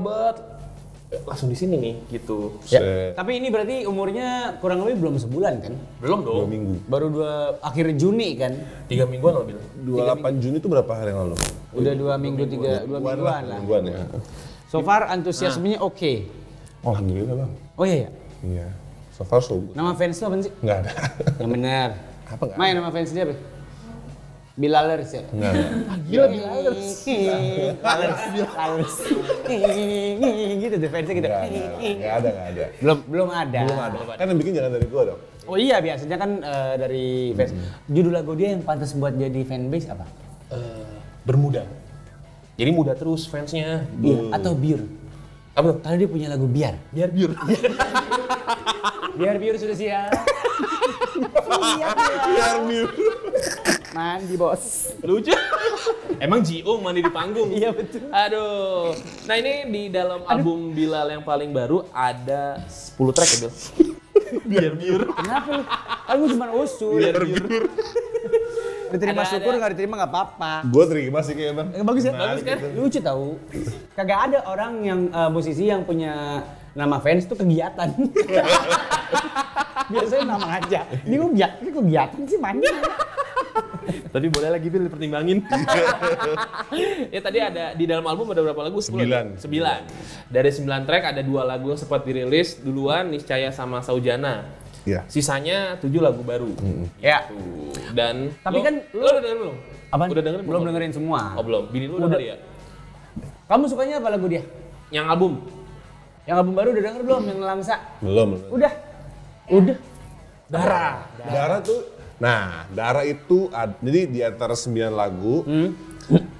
langsung di sini nih gitu. Ya. Tapi ini berarti umurnya kurang lebih belum sebulan kan? Belum 2 dong. minggu. Baru akhir Juni kan? 3 mingguan lebih. 28 Juni itu berapa hari yang lalu? Udah 2 mingguan lah. Mingguan ya. So far antusiasmenya oke. Oh, alhamdulillah bang. Oh iya ya? Iya. So far so good. Nama fans lo apa sih? Nggak ada. Yang benar. Apa nggak? Main nama fans dia apa? Bilalers ya? Nggak ada. Gila Bilalers. Bilalers. Gitu deh fansnya gitu. Nggak ada. Belum ada. Kan yang bikin jangan dari gua dong. Oh iya biasanya kan dari fans. Judul lagu dia yang pantas buat jadi fanbase apa? Bermuda. Jadi muda terus fansnya. Atau Biur. Apa tuh? Karena dia punya lagu Biar. Biar Biur. Biar Biur sudah siap. Biar Biur. Mandi bos. Lucu. Emang Jiung mandi di panggung. Iya betul. Aduh. Nah ini di dalam album Bilal yang paling baru ada 10 track ya Bil? Biar Biur. Kenapa lu? Kan gue cuma usul. Biar Biur. Diterima Ada. syukur nggak diterima nggak apa-apa. Gua terima sih kayaknya bang. Bagus ya? Bagus kan? Lucu tahu. Kagak ada orang yang musisi yang punya nama fans tuh kegiatan. Biasanya nama aja. Ini kok kegiatan sih mandi. Tapi boleh lagi Bil dipertimbangin. Ya tadi ada di dalam album ada berapa lagu? 9. 9. Dari 9 track ada 2 lagu yang sempat dirilis duluan, Niscaya sama Saujana. Iya. Sisanya 7 lagu baru. Ya. Tuh. Dan Tapi kan lu udah dengerin belum? Apaan? Udah dengerin Belum dengerin semua. Oh belum. Bini lu udah kali ya? Kamu sukanya apa lagu dia? Yang album. Yang album baru udah denger belum? Yang Langsa? Belum. Udah. Darah tuh. Nah, Darah itu jadi di antara 9 lagu,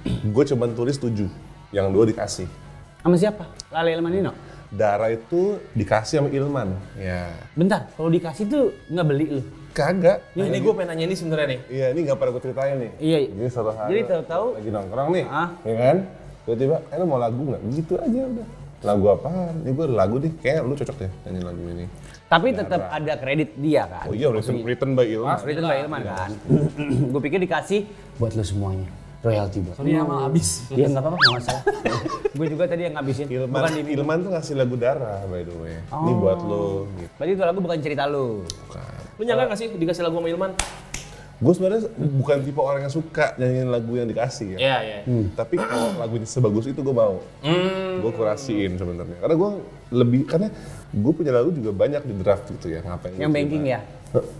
gue cuma tulis 7. Yang 2 dikasih. Sama siapa? Lale Elmanino? Darah itu dikasih sama Ilman. Ya. Bentar, kalau dikasih tuh nggak beli lu? Kagak. Nah, ini gue pengen nanya ini sebenarnya nih. Iya, ini nggak pernah gue ceritain nih. Iya. Jadi suatu hari Jadi tahu-tahu lagi nongkrong nih, Ah. ya kan? Tiba-tiba, lu mau lagu nggak? Gitu aja udah. Lagu apaan? Ini gue ada lagu deh, kayak lu cocok deh nyanyi lagu ini. tapi tetap ada kredit dia kan? Oh iya, written by Ilman. Written by Ilman kan? Gue pikir dikasih buat lu semuanya. Royalty buat Sorry sama abis. Iya nggak apa-apa, nggak masalah. Gue juga tadi yang ngabisin. Ilman tuh ngasih lagu Darah by the way. Ini buat lo. Gitu. Berarti itu lagu bukan cerita lu. Lu nyangka nggak sih dikasih lagu sama Ilman? Gue sebenarnya bukan tipe orang yang suka nyanyiin lagu yang dikasih ya. Iya. Tapi kalau lagunya sebagus itu gue mau. Gue kurasiin sebenarnya. Karena gue karena gue punya lagu juga banyak di draft gitu ya. Ngapain? Yang banking ya?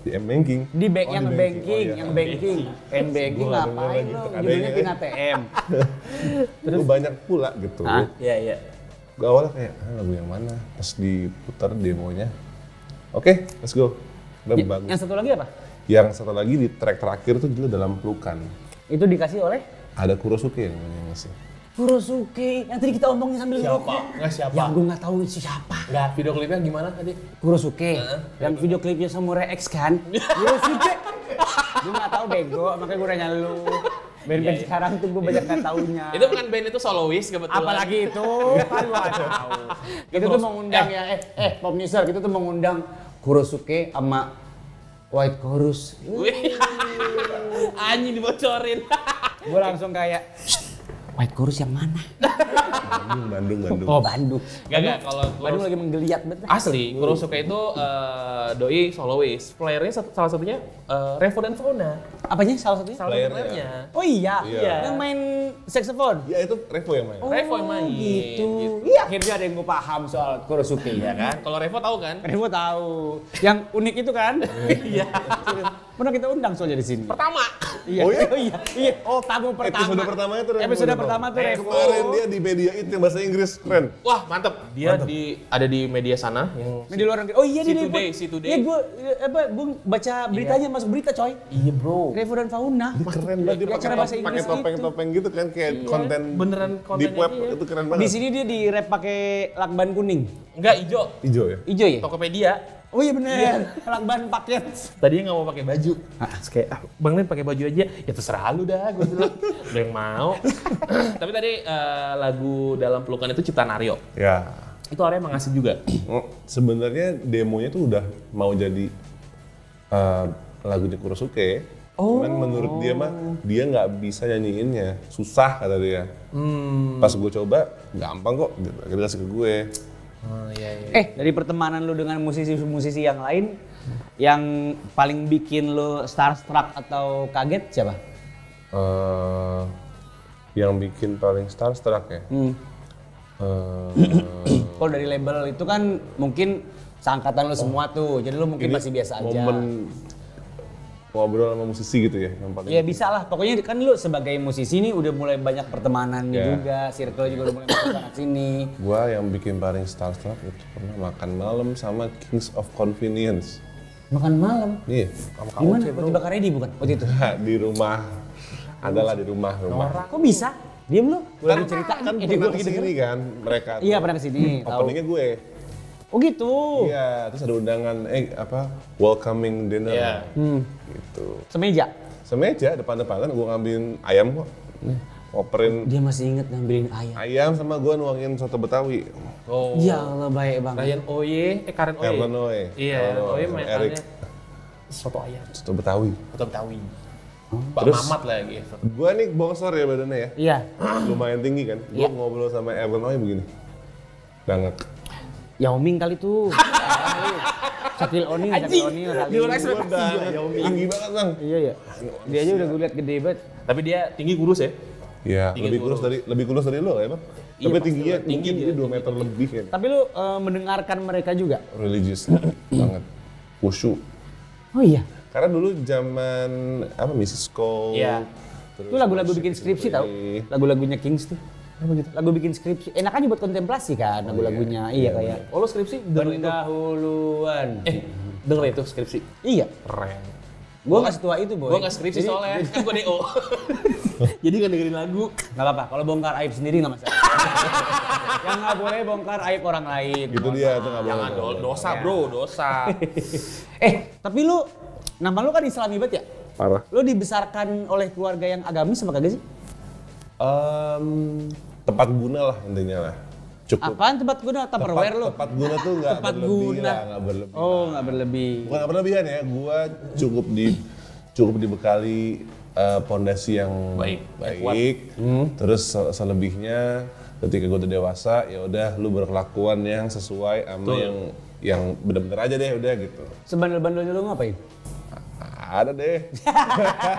Di M-Banking. Di bank yang banking, Oh, iya. yang banking. M-banking Gua nggak ngapain denger lu? gitu, Judulnya adanya pin ya. ATM. Gue banyak pula gitu. Iya. Gue awalnya kayak, lagu yang mana? Pas diputar demonya. Oke, let's go. Udah bagus. Yang satu lagi apa? Yang satu lagi di track terakhir tuh judul Dalam Pelukan. Itu dikasih oleh Ada Kurosuke yang ngasih. Kurosuke, yang tadi kita omongin sambil ngerokok. Nggak siapa? Yang gue nggak tahu itu siapa. Nggak, video klipnya gimana tadi? Kurosuke, yang video klipnya Samurai X kan? Kurosuke. Gue nggak tahu bego, makanya gue nanya lu. Band-band sekarang tuh gue banyak nggak taunya. Itu bukan band itu soloist kebetulan. Apalagi itu, kan gue nggak tahu. Kita tuh mengundang ya, Pop Newser, kita tuh mengundang Kurosuke sama White Chorus. Wih. Anjing dibocorin. Gue langsung kayak, White Chorus yang mana? Bandung. Oh, Bandung. Gak, kalau Bandung lagi menggeliat banget. asli, Kurosuke itu doi soloist. Playernya salah satunya Revo dan Fauna. Apanya salah satunya? Salah satu playernya. Oh iya, Iya. yang main saxophone. Ya itu Revo yang main. Revo yang main. Gitu. Iya, akhirnya ada yang gue paham soal Kurosuke ya kan. Kalau Revo tahu kan? Kan gue tahu. Yang unik itu kan? Iya. Pernah kita undang soalnya di sini. Pertama. Iya. Oh iya? Iya. Oh, tamu pertama. Episode pertama itu Revo. Episode pertama tuh Revo. Kemarin dia di media itu yang bahasa Inggris, keren. Wah, mantep. Dia ada di media sana yang Di luar negeri. Oh iya Si dia Today, Revo. Si Today. Iya gue baca beritanya masuk berita coy. Iya, Bro. Revo dan Fauna. Keren banget dia Ya, cara bahasa pakai Inggris gitu. topeng-topeng gitu kan kayak konten Beneran di kontennya web dia. itu keren Di banget. sini dia di rap pakai lakban kuning. Enggak, hijau. Hijau ya? Ijo ya? Tokopedia. Oh iya bener. Lakban paket. Tadinya nggak mau pakai baju. Terus kayak, Bang Len pakai baju aja. Ya terserah lu dah, gue bilang. Udah yang mau. Tapi tadi lagu Dalam Pelukan itu ciptaan Aryo. Ya. Itu Aryo emang ngasih juga. Sebenarnya demonya tuh udah mau jadi lagunya Kurosuke. Oh. Cuman menurut dia mah dia nggak bisa nyanyiinnya, susah kata dia. Pas gue coba gampang kok, akhirnya kasih ke gue. Oh iya iya. Dari pertemanan lu dengan musisi-musisi yang lain, yang paling bikin lu starstruck atau kaget siapa? Yang bikin paling starstruck ya. Kalau dari label itu kan mungkin seangkatan lu semua tuh, jadi lu mungkin masih biasa aja. Momen ngobrol sama musisi gitu ya, yang paling. Ya bisa lah, pokoknya kan lu sebagai musisi nih udah mulai banyak pertemanan Ya. juga, circle juga udah mulai masuk sana sini. Gua yang bikin paling starstruck itu pernah makan malam sama Kings of Convenience. Makan malam. Iya. Gimana? Roti bakar ready bukan? Waktu itu. Di rumah. Adalah di rumah. Kok bisa? Diem lu? Gue lagi cerita Kan ide pernah gue kesini kan mereka. Iya pernah kesini. Tahu. Openingnya gue. Oh gitu. Iya, terus ada undangan, welcoming dinner. Iya. Gitu. Semeja. Semeja depan-depanan gue ngambilin ayam kok. Operin Dia masih inget ngambilin ayam. ayam sama gue nuangin soto Betawi. Oh. Ya Allah baik banget. Ryan Oye, Karen Oye. Erlen Oye. Iya, Erlen Oye sama main Erik. soto ayam. Soto Betawi. Soto Betawi. Pak Terus- Mamat lagi. Gue nih bongsor ya badannya ya. Iya. Lumayan tinggi kan. Gue Iya. ngobrol sama Erlen Oye begini. Banget. Yao Ming kali tuh. Satil Oni kali. Di luar ekspektasi Udah, gua. tinggi banget bang. Iya ya. Dia aja udah gue liat gede banget. Tapi dia tinggi kurus ya. Iya, Tinggi lebih kurus dari lo ya bang. Iya, Tapi pasti tingginya lah. Tinggi mungkin dia, dia 2 meter lebih kan. Tapi lu mendengarkan mereka juga? Religius banget. Wushu. Oh iya. Karena dulu zaman Mrs. Cole. Iya. terus Itu lagu-lagu bikin skripsi tau? Ini. Lagu-lagunya Kings tuh. Apa gitu? Lagu bikin skripsi. Enak aja buat kontemplasi kan lagu-lagunya. Iya kayak. Oh, lo skripsi denger itu? Pendahuluan. Denger itu skripsi. Iya. Keren. Gua nggak setua itu boy. Gua nggak skripsi Jadi- soalnya, kan gua DO. Jadi nggak dengerin lagu. Nggak apa-apa, kalau bongkar aib sendiri nggak masalah. Yang nggak boleh bongkar aib orang lain. Gitu dia tuh nggak boleh. Jangan dosa bro, dosa. Tapi lu, nama lu kan Islami banget ya? Parah. Lu dibesarkan oleh keluarga yang agamis sama kagak sih? Tepat guna lah intinya lah. Cukup. Apaan tempat guna? Tupperware lu? Tepat guna tuh nggak Tepat berlebih guna. lah, nggak berlebih. Oh, nggak berlebih. Bukan nggak berlebihan ya, gua cukup dibekali pondasi yang Baik, baik. Terus selebihnya ketika gue udah dewasa ya udah lu berkelakuan yang sesuai sama yang benar-benar aja deh udah gitu. Sebandel-bandelnya lu ngapain? Ada deh.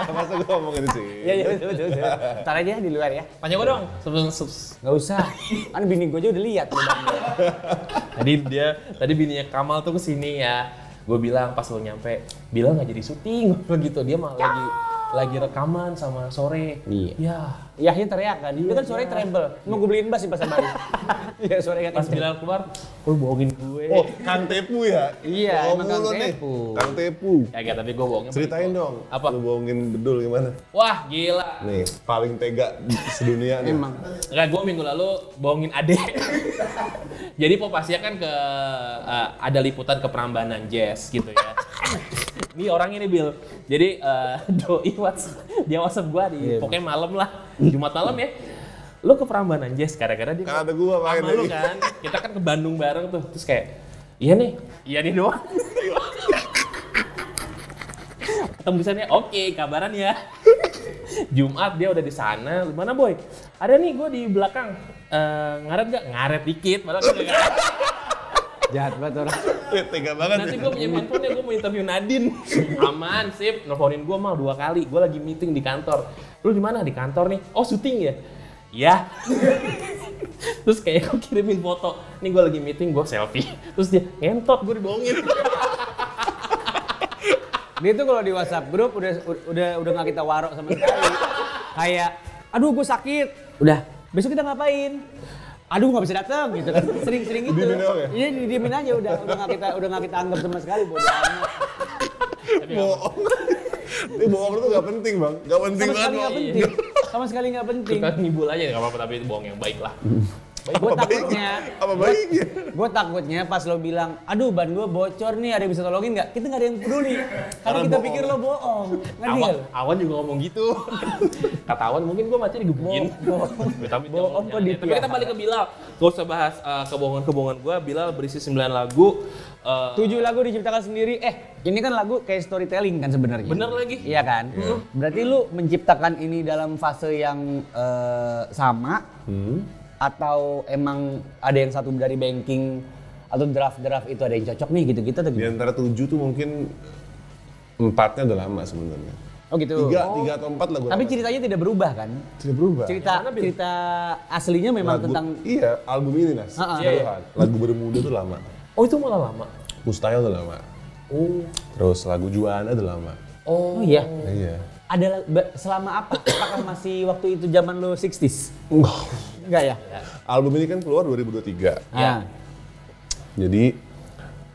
Masa gue ngomongin sih. Iya, betul. Ntar aja di luar ya. Tanya gua dong, sebelum Nggak usah. Kan bini gue aja udah lihat. tadi bininya Kamal tuh kesini ya. Gue bilang pas lo nyampe, bilang nggak jadi syuting begitu, dia malah lagi rekaman sama sore. Iya. Ya. Yahya teriak kan, itu kan suaranya treble. Mau gue beliin bass di pasar baru. Iya suaranya Pas kan. Bilal keluar, lu bohongin gue. Oh, Kang Tepu ya? Iya, Oh, emang Kang mulu nih. Tepu. Kang Tepu. Ya gak, tapi gue bohongin. Ceritain dong. Apa? Lu bohongin bedul gimana? Wah gila. Nih, paling tega sedunia nih. Emang. Enggak, gue minggu lalu bohongin Ade. Jadi Popasya kan ke ada liputan ke Prambanan Jazz gitu ya. Ini orang ini Bil. Jadi doi dia WhatsApp gue di pokoknya malam lah. Jumat malam ya. Lu ke Prambanan Jazz gara-gara dia Kan ada gua main sama lu lagi. kan. Kita kan ke Bandung bareng tuh. Terus kayak iya nih doang. Tembusannya oke, kabaran ya. Jumat dia udah di sana. Mana boy? Ada nih gue di belakang. ngaret nggak? Ngaret dikit, padahal gue nggak. Jahat banget orang. Tega banget. Nanti gue punya handphone gue mau interview Nadine. Aman, sip. Nelfonin gue mal 2 kali. Gue lagi meeting di kantor. Lu di mana? Di kantor nih. Oh syuting ya? Iya. Terus kayak gue kirimin foto. Nih gue lagi meeting, gue selfie. Terus dia ngentot, gue dibohongin. Dia tuh kalau di WhatsApp grup udah nggak kita warok sama sekali. Kayak, aduh gue sakit. Udah, besok kita ngapain? Aduh nggak bisa datang gitu kan. Sering-sering gitu. Iya didiemin aja udah nggak kita anggap sama sekali bodoh amat. Bohong. Ini bohong itu nggak penting bang, nggak penting banget. Sama sekali nggak penting. Kita ngibul aja nggak apa-apa, tapi itu bohong yang baik lah. Gue takutnya pas lo bilang, aduh ban gue bocor nih, ada yang bisa tolongin nggak? Kita nggak ada yang peduli, karena kita pikir lo bohong. Awan juga ngomong gitu. Kata Awan mungkin gue mati digebukin. Bohong kok dia. Tapi kita balik ke Bilal. Gak usah bahas kebohongan-kebohongan gue. Bilal berisi 9 lagu. 7 lagu diciptakan sendiri. Ini kan lagu kayak storytelling kan sebenarnya. Bener lagi. Iya kan? Berarti lu menciptakan ini dalam fase yang sama. Atau emang ada yang satu dari banking atau draft-draft itu ada yang cocok nih gitu-gitu atau Di antara 7 tuh mungkin 4-nya udah lama sebenarnya. Oh gitu. 3 atau 4 lagu. Tapi ceritanya tidak berubah kan? Tidak berubah. Cerita aslinya memang lagu, tentang iya, album ini Nas. Iya. Lagu Bermuda tuh lama. Oh itu malah lama. Mustahil tuh lama. Oh. Terus lagu Juana tuh lama. Oh iya. Iya. Ada selama apa? Apakah masih waktu itu zaman lo 60s? Enggak ya? Album ini kan keluar 2023. Ya. Jadi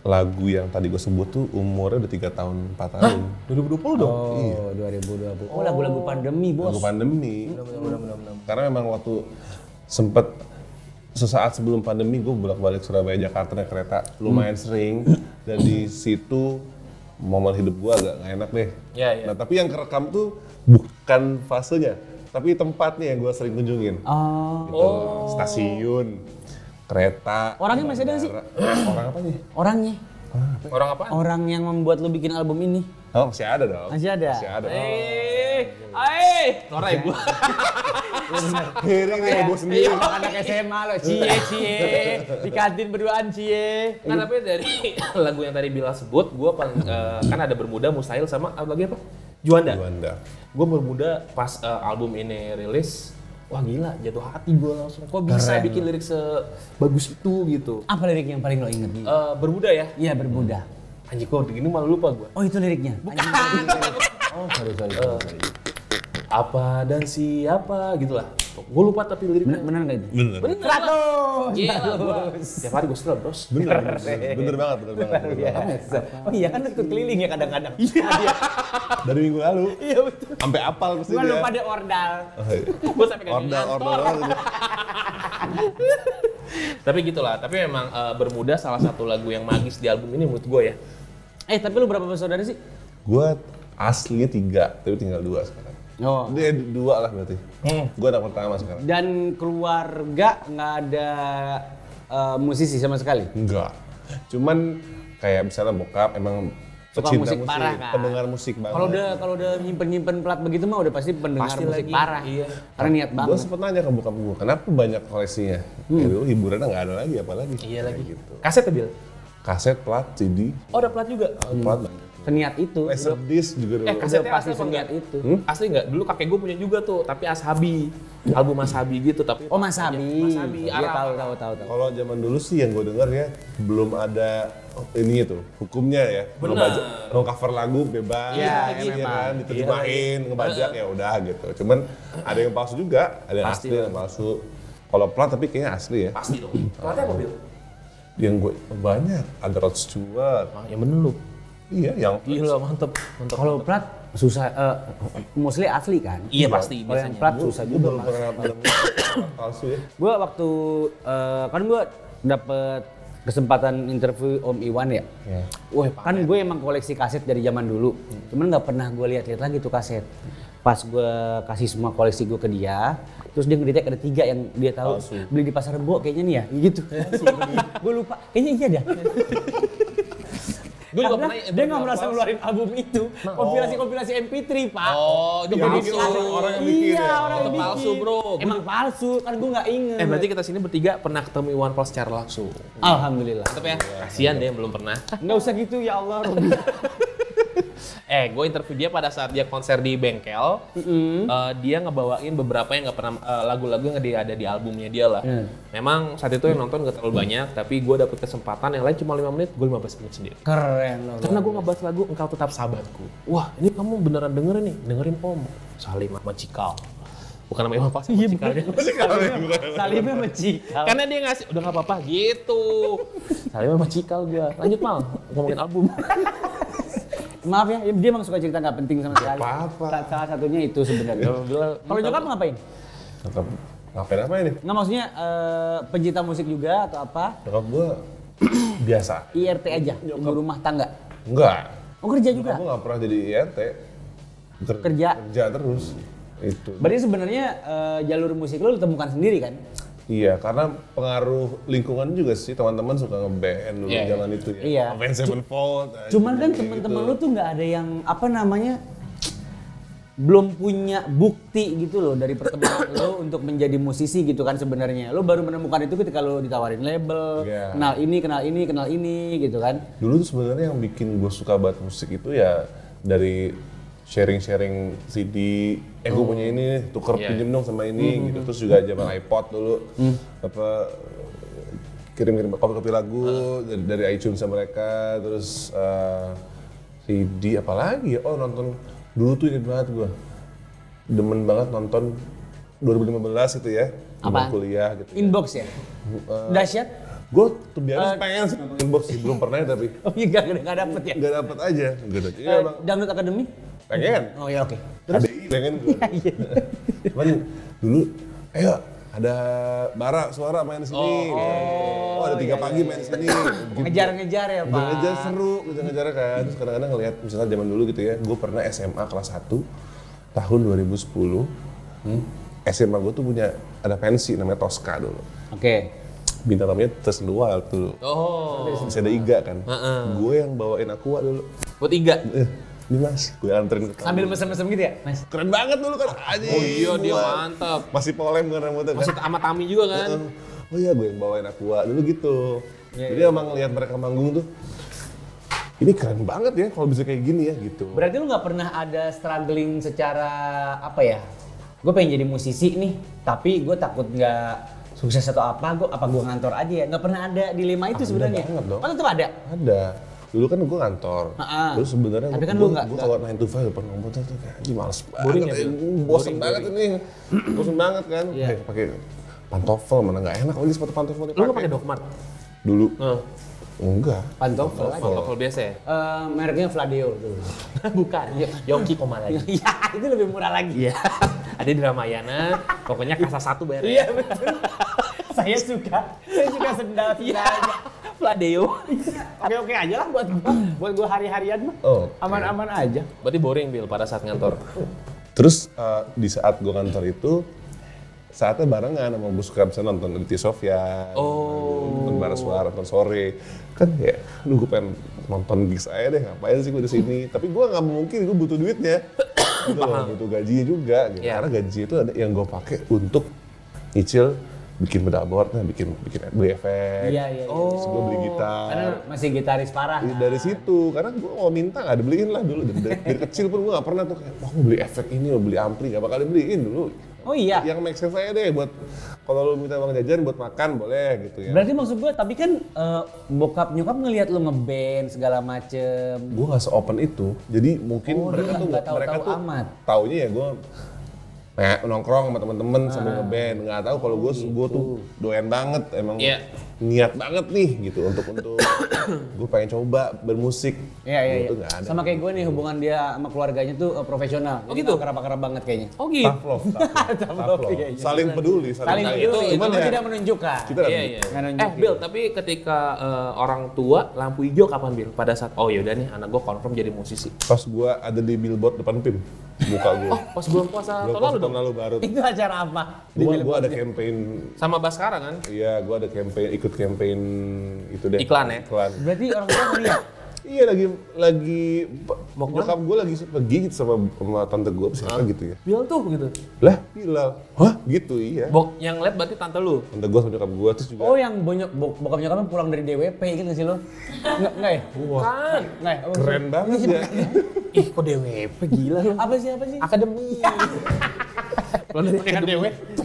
lagu yang tadi gue sebut tuh umurnya udah 3 tahun, 4 tahun. 2020 dong? Oh, iya. 2020. Oh, lagu-lagu pandemi, Bos. Lagu pandemi. Benar. Karena memang waktu sempet sesaat sebelum pandemi gue bolak-balik Surabaya Jakarta naik kereta lumayan sering, dan di situ momen hidup gue agak nggak enak deh. Iya. Nah tapi yang kerekam tuh bukan fasenya, tapi tempatnya yang gue sering kunjungin. Gitu. Stasiun, kereta. Orangnya masih ada nggak sih? Orang apa nih? Orangnya. Orang apa? Orang yang membuat lu bikin album ini. Oh masih ada dong. Masih ada? Masih ada. Norai gua. Hearing nih gue sendiri. Anak SMA lo, cie. Di kantin berduaan, cie. Kan tapi dari lagu yang tadi Bilal sebut, gua kan ada Bermuda, Mustahil sama lagi apa? Juanda. Gue Bermuda pas album ini rilis, wah gila, jatuh hati gue langsung. Kok bisa bikin lirik sebagus itu gitu. Apa lirik yang paling lo inget? Bermuda ya? Iya, Bermuda. Anjir kok gini malah lupa gue. Oh itu liriknya? Bukan. Oh sorry. apa dan siapa gitulah. Gue lupa tapi liriknya. Bener nggak itu? Bener. 100. Iya, tiap hari gue setel bros. Bener banget. Oh iya kan ikut keliling ya kadang-kadang. Iya. Dari minggu lalu. Iya betul. Sampai apal ke sini. Gua lupa ada ordal. Gue sampai kayak Ordal. Tapi gitulah, tapi memang Bermuda salah satu lagu yang magis di album ini menurut gue ya. Tapi lu berapa bersaudara sih? Gue aslinya 3, tapi tinggal 2 sekarang. Oh. Dia 2 lah berarti. Gue anak pertama sekarang. Dan keluarga nggak ada musisi sama sekali? Enggak. Cuman kayak misalnya bokap emang Suka pecinta musik parah kan? pendengar musik banget. Kalau udah nyimpen plat begitu mah udah pasti pendengar Pasti musik lagi. parah. Iya. Karena niat Gue banget. sempet nanya ke bokap gue, kenapa banyak koleksinya? Ya dulu hiburannya nggak ada lagi, apalagi. Iya lagi. Gitu. Kaset ya Bil? Kaset, plat, CD, Oh ada plat juga? plat banget. Seniat itu. Laserdisc juga dulu. kasetnya pasti asli apa seniat enggak? itu. Asli nggak? Dulu kakek gue punya juga tuh, tapi Ashabi. Album Ashabi gitu, tapi Oh Mas Abi. Mas Abi, Iya Arab. tahu. Kalau zaman dulu sih yang gue denger ya, belum ada ini tuh hukumnya ya. Mau cover lagu bebas, Iya, ya memang. kan, diterjemahin, ngebajak ya udah gitu. Cuman ada yang palsu juga, ada yang Pasti asli, ada yang palsu. Kalau plat tapi kayaknya asli ya. Pasti dong. Platnya apa Bil? Yang gue banyak, ada Rod Stewart. Yang bener lu. Iya, yang Gila mantep. Kalau plat susah, mostly asli kan? Iya pasti Kalau yang biasanya. plat susah gue juga. baru pernah ada palsu ya. Gue waktu kan gue dapet kesempatan interview Om Iwan ya. Wah, kan gue emang koleksi kaset dari zaman dulu. Cuman nggak pernah gue lihat lagi tuh kaset. Pas gue kasih semua koleksi gue ke dia, terus dia ngedetect ada 3 yang dia tahu beli di pasar Rebo kayaknya nih ya, gitu. Gue lupa, kayaknya iya dah. Gue juga Karena pernah dia nggak merasa ngeluarin album itu. Kompilasi MP3 Pak. Oh, itu palsu. orang yang bikin Iya, ya. orang Itu yang palsu, bikin. bro. Emang palsu, kan gue nggak inget. Berarti kita sini bertiga pernah ketemu Iwan Fals secara langsung. Alhamdulillah. Mantap ya. Kasihan deh yang belum pernah. Nggak usah gitu ya Allah, Robi. Gue interview dia pada saat dia konser di bengkel. Dia ngebawain beberapa yang nggak pernah lagu-lagu yang ada di albumnya dia lah. Memang saat itu yang nonton nggak terlalu banyak, tapi gue dapet kesempatan yang lain cuma 5 menit, gue 15 menit sendiri. Keren loh. Karena gue ngebahas lagu Engkau Tetap Sahabatku. Wah, ini kamu beneran dengerin nih, dengerin Om. Salim sama Cikal. Bukan nama Iwan Fals, Iya, Cikal. Salimnya sama Cikal. Karena dia ngasih, udah nggak apa-apa gitu. Salim sama Cikal gue. Lanjut Mal, ngomongin album. Maaf ya, dia emang suka cerita nggak penting sama sekali. Apa-apa. Salah satunya itu sebenarnya. Kalau nyokap ngapain? Tetap ngapain apa ini? Nggak maksudnya pencinta musik juga atau apa? Nyokap gue biasa. IRT aja, ibu rumah tangga. Enggak. Oh kerja juga? Nyokap gue nggak pernah jadi IRT. Kerja? Kerja terus. Itu. Berarti sebenarnya jalur musik lo temukan sendiri kan? Iya, karena pengaruh lingkungan juga sih, teman-teman suka nge-band dulu zaman itu ya. Iya. Avenged Sevenfold. Cuman kan kayak teman-teman gitu. lu tuh nggak ada yang apa namanya belum punya bukti gitu loh dari pertemanan lo untuk menjadi musisi gitu kan sebenarnya. Lo baru menemukan itu ketika lo ditawarin label, Iya. kenal ini gitu kan. Dulu tuh sebenarnya yang bikin gue suka banget musik itu ya dari sharing-sharing CD, gue punya ini nih, tuker pinjem dong sama ini gitu. Terus juga zaman iPod dulu, apa kirim-kirim kopi-kopi lagu dari iTunes sama mereka, terus CD apalagi ya, nonton dulu tuh inget banget gue, demen banget nonton 2015 itu ya, Apaan? kuliah gitu. Inbox ya? Dahsyat? Gue tuh biasa pengen sih nonton Inbox sih, belum pernah tapi Oh iya nggak dapet ya? nggak dapet aja gitu. Iya emang Dangdut Academy? pengen. Oh ya oke. ADI pengen gue. Cuman dulu, ayo ada Bara Suara main di sini. Oh, ada 3 pagi main di sini. Ngejar-ngejar ya Pak? Ngejar seru, ngejar kan. Terus kadang-kadang ngeliat, misalnya zaman dulu gitu ya, gue pernah SMA kelas 1 tahun 2010. SMA gue tuh punya, ada pensi namanya Tosca dulu. Oke. Bintang namanya Teslual dulu. Oh, Masih ada Iga kan. Gue yang bawain Aqua dulu. buat Iga. Ini mas, gue anterin ke kamu. Sambil mesem-mesem gitu ya Mas? Keren banget dulu kan. Anjing, Oh iya, dia gua mantap. Masih polem kan rambutnya kan. Masih sama Tami juga kan? Oh iya, gue yang bawain Aqua dulu gitu. Jadi emang lihat mereka manggung tuh, ini keren banget ya kalau bisa kayak gini ya gitu. Berarti lu nggak pernah ada struggling secara apa ya? Gue pengen jadi musisi nih, tapi gue takut nggak sukses atau apa gue ngantor aja ya. Nggak pernah ada dilema itu sebenarnya. banget dong. Oh tetap ada. Ada. Dulu kan gue kantor. Terus sebenarnya Tapi kan gue lu nggak- kalau 9 to 5 depan komputer tuh kayak anjing males banget. Boring ya, ya, Bil? bosen banget ini. Bosen banget kan. Iya. Kayak pakai pantofel mana nggak enak lagi sepatu pantofel Lu nggak pakai Dokmart? Dulu. Enggak. Pantofel aja. Pantofel biasa ya? Mereknya Fladeo dulu. Bukan, Yongki Koma lagi. Iya, itu lebih murah lagi. Iya, ada di Ramayana, pokoknya kasa 1 bayar. Iya betul. saya suka sendal-sendalnya. Fladeo. Oke aja lah buat gua hari-harian mah. Oh. Aman-aman aja. Berarti boring, Bil, pada saat ngantor. Terus di saat gue kantor itu, saatnya barengan sama gue suka bisa nonton Aditya Sofyan, nonton Bara Suara, nonton sore. Kan ya, aduh gue pengen nonton gigs aja deh, ngapain sih gue di sini. Tapi gue nggak mungkin, gue butuh duitnya. Gitu loh, butuh gajinya juga. Gitu. Iya. Karena gaji itu ada yang gue pakai untuk nyicil bikin pedalboard, bikin beli efek. Iya. Terus gue beli gitar. Karena masih gitaris parah. Dari situ, karena gue mau minta nggak dibeliin lah dulu. Dari kecil pun gue nggak pernah tuh kayak, wah mau beli efek ini, mau beli ampli, nggak bakal dibeliin dulu. Oh iya. Yang make sense aja deh buat kalau lu minta uang jajan buat makan boleh gitu ya. Berarti maksud gue, tapi kan bokap nyokap ngelihat lu ngeband segala macem. Gue nggak se-open itu, jadi mungkin Oh, mereka dia tuh nggak tahu-tahu mereka tuh amat. taunya ya gue nongkrong sama temen-temen sambil ngeband. Nggak tahu kalau gue tuh doyan banget emang niat banget nih gitu untuk gue pengen coba bermusik. Iya. Itu nggak ada. Sama kayak gue nih, hubungan dia sama keluarganya tuh profesional. Oh Jadi gitu? nggak kerap-kerap banget kayaknya. Oh gitu? Tough love. iya. Saling peduli, Saling sayang. peduli, Cuman cuma ya, tidak menunjukkan. kita Iya, iya. Nggak nunjukin. Bill, tapi ketika orang tua lampu hijau kapan, Bill? Pada saat, oh yaudah nih anak gue confirm jadi musisi. pas gue ada di billboard depan PIM, muka gue. Pas bulan puasa tahun lalu dong? tahun lalu baru. Itu acara apa? Gue ada campaign. Sama Baskara kan? Iya, gue ada campaign, ikut campaign itu deh. Iklan ya? Iklan. Berarti orang tua ngeliat. Iya lagi nyokap gue lagi pergi gitu sama tante gue siapa gitu ya. Bilal tuh gitu. Lah Bilal, hah gitu iya. Yang lihat berarti tante lu. Tante gue sama nyokap gue terus juga. Oh yang bokap nyokapnya pulang dari DWP gitu nggak sih lo? Enggak ya? Kan. Nggak ya? Oh, Keren banget ya. Ih kok DWP gila lu. Apa sih? Akademi. Pulang dari DWP.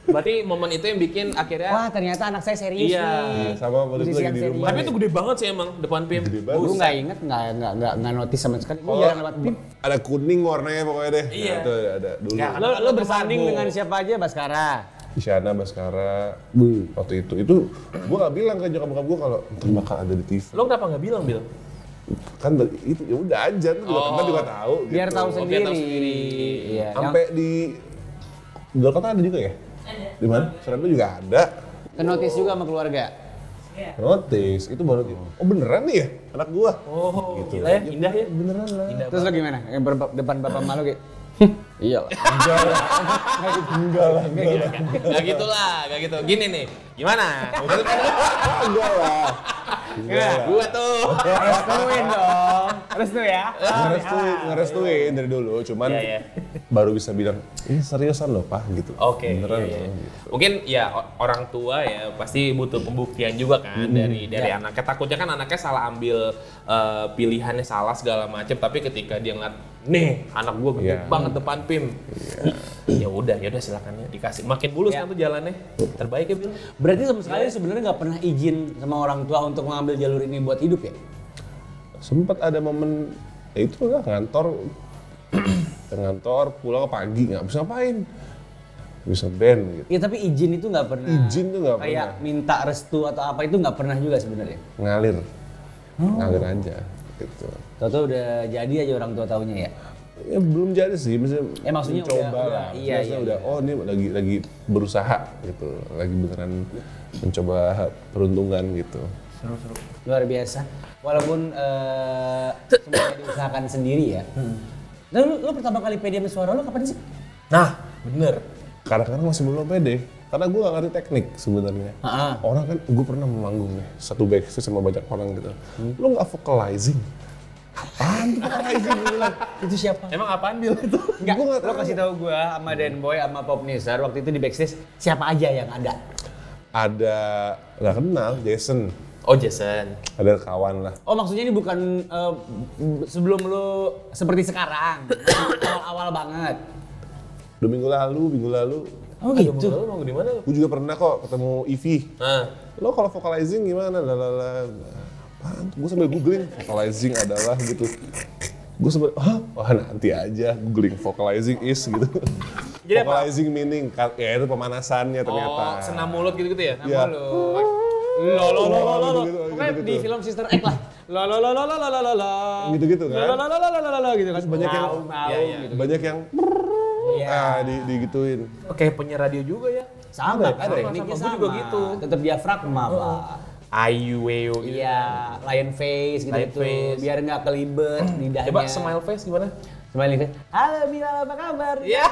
Berarti momen itu yang bikin akhirnya Wah ternyata anak saya serius Iya. nih. Sama waktu itu Musisi lagi yang di serius. rumah. Tapi itu gede banget sih emang depan PIM. Gede banget. Gue nggak inget, nggak notice sama sekali. Gue Oh, jarang lewat PIM. ada kuning warnanya pokoknya deh. Iya. Nah, itu ada dulu. Ya, Lo bersanding dengan siapa aja Baskara? Isyana Baskara waktu itu gue nggak bilang ke nyokap gue kalau ntar bakal ada di TV. Lo kenapa nggak bilang, Bil? Kan itu ya udah aja tuh kan juga tahu. Biar gitu. tahu sendiri. tahu sendiri. Iya. Sampai di luar kota ada juga ya? Ada. Di mana? Surabaya juga ada. Ke notice juga sama keluarga. Notice itu baru oh beneran nih ya anak gua. Oh, Gitu. gila ya, indah ya. Beneran lah. Indah Terus lo gimana? Yang depan bapak malu gitu? Iya lah. Enggak lah. Gak gitu lah, gak gitu. Gini nih, gimana? Enggak lah. Gua tuh. Restuin dong. Restu ya. Ngerestuin dari dulu, cuman Iya, iya. baru bisa bilang ini seriusan loh pak gitu. Oke, Beneran iya, iya. loh. Gitu. Mungkin ya orang tua ya pasti butuh pembuktian juga kan dari anaknya. Takutnya kan anaknya salah ambil pilihannya salah segala macam, tapi ketika dia ngeliat nih anak gua gede Iya. banget depan PIM. Ya udah silakan ya dikasih. Makin mulus kan tuh jalannya. Terbaik ya, Bil. Berarti sama sekali sebenarnya nggak pernah izin sama orang tua untuk mengambil jalur ini buat hidup ya? Sempat ada momen ya itu lah ngantor pulang pagi nggak bisa ngapain, bisa band gitu. Iya tapi izin itu nggak pernah. Izin tuh nggak Kayak minta restu atau apa itu nggak pernah juga sebenarnya. ngalir aja gitu. Tahu udah jadi aja orang tua taunya ya. Ya belum jadi sih, Maksudnya mencoba udah, lah. iya, Maksudnya iya, udah, oh ini lagi berusaha gitu, lagi beneran mencoba peruntungan gitu. Luar biasa. Walaupun semuanya diusahakan sendiri ya. Dan lu pertama kali pede sama suara lu kapan sih? Nah, bener. Kadang-kadang masih belum pede, karena gue gak ngerti teknik sebenarnya. Orang kan, gue pernah memanggung nih, satu backstage sama banyak orang gitu. Lu gak vocalizing? Apaan tuh vocalizing? Gue bilang, Itu siapa? Emang apaan, Bil itu? Enggak, Gua nggak lo tahu. kasih tahu gua sama Dan Boy sama Pop Nizar waktu itu di backstage siapa aja yang ada? ada, gak kenal, Jason. Oh, Jason. Ada kawan lah. Oh maksudnya ini bukan sebelum lu seperti sekarang, awal-awal banget. 2 minggu lalu, Oh Gitu. Lu mau di mana lu? gue juga pernah kok ketemu Ivy. Nah, Lo kalau vocalizing gimana? Apaan tuh? Gue sambil googling vocalizing adalah gitu. Gue sambil, wah nanti aja googling vocalizing is gitu. Jadi apa? Vocalizing meaning, ya itu pemanasannya ternyata. oh, senam mulut gitu ya? Iya. Lo. Gitu-gitu, Pokoknya gitu-gitu. di film Sister Act lah. Lo. Gitu-gitu kan. Lo gitu kan. Banyak yang Iya, iya. gitu. banyak yang digituin. Oke, penyiar radio juga ya? Sama, Ada, tekniknya sama. Gua juga gitu. Tetap diafragma, Pak. Ayu, weo gitu. Iya, lion face gitu Lion face. biar nggak kelibet lidahnya. Coba smile face gimana? Smiley face. Halo Bilal, apa kabar? Iya.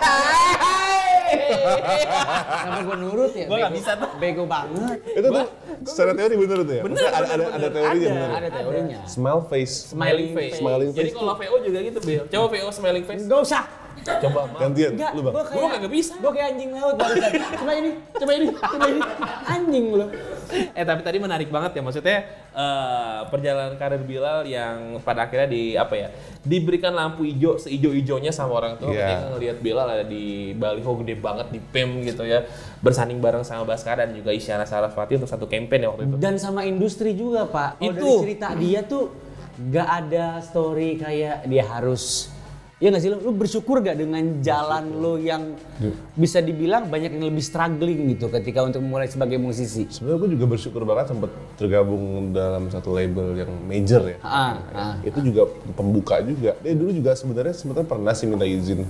Sampai gue nurut ya. Gua nggak bego- bisa tuh. Bego banget. Itu tuh secara teori bener tuh ya? Bener, Maksudnya ada teorinya Ada. bener. Ada teorinya. Smile face. Smiling face. Smiling Jadi face kalau VO juga gitu, Bil. Coba VO smiling face. Gak usah. Coba, Mak. Gantian, Enggak, lu bang. gue Gua nggak bisa. Gue kayak anjing laut barusan. Coba ini. Anjing lu. Tapi tadi menarik banget ya, maksudnya perjalanan karir Bilal yang pada akhirnya diberikan lampu hijau seijo-ijonya sama orang tua. Iya. Ketika ngelihat Bilal ada di baliho gede banget di PIM gitu ya, bersanding bareng sama Baskara dan juga Isyana Sarasvati untuk satu campaign ya waktu itu. Dan sama industri juga Pak. Kalau Itu. dari cerita dia tuh gak ada story kayak dia harus. Iya gak sih lu bersyukur gak dengan jalan lu yang bisa dibilang banyak yang lebih struggling gitu ketika untuk memulai sebagai musisi? Sebenarnya gue juga bersyukur banget sempat tergabung dalam satu label yang major ya. Itu juga pembuka juga. Dia dulu juga sebenarnya pernah sih minta izin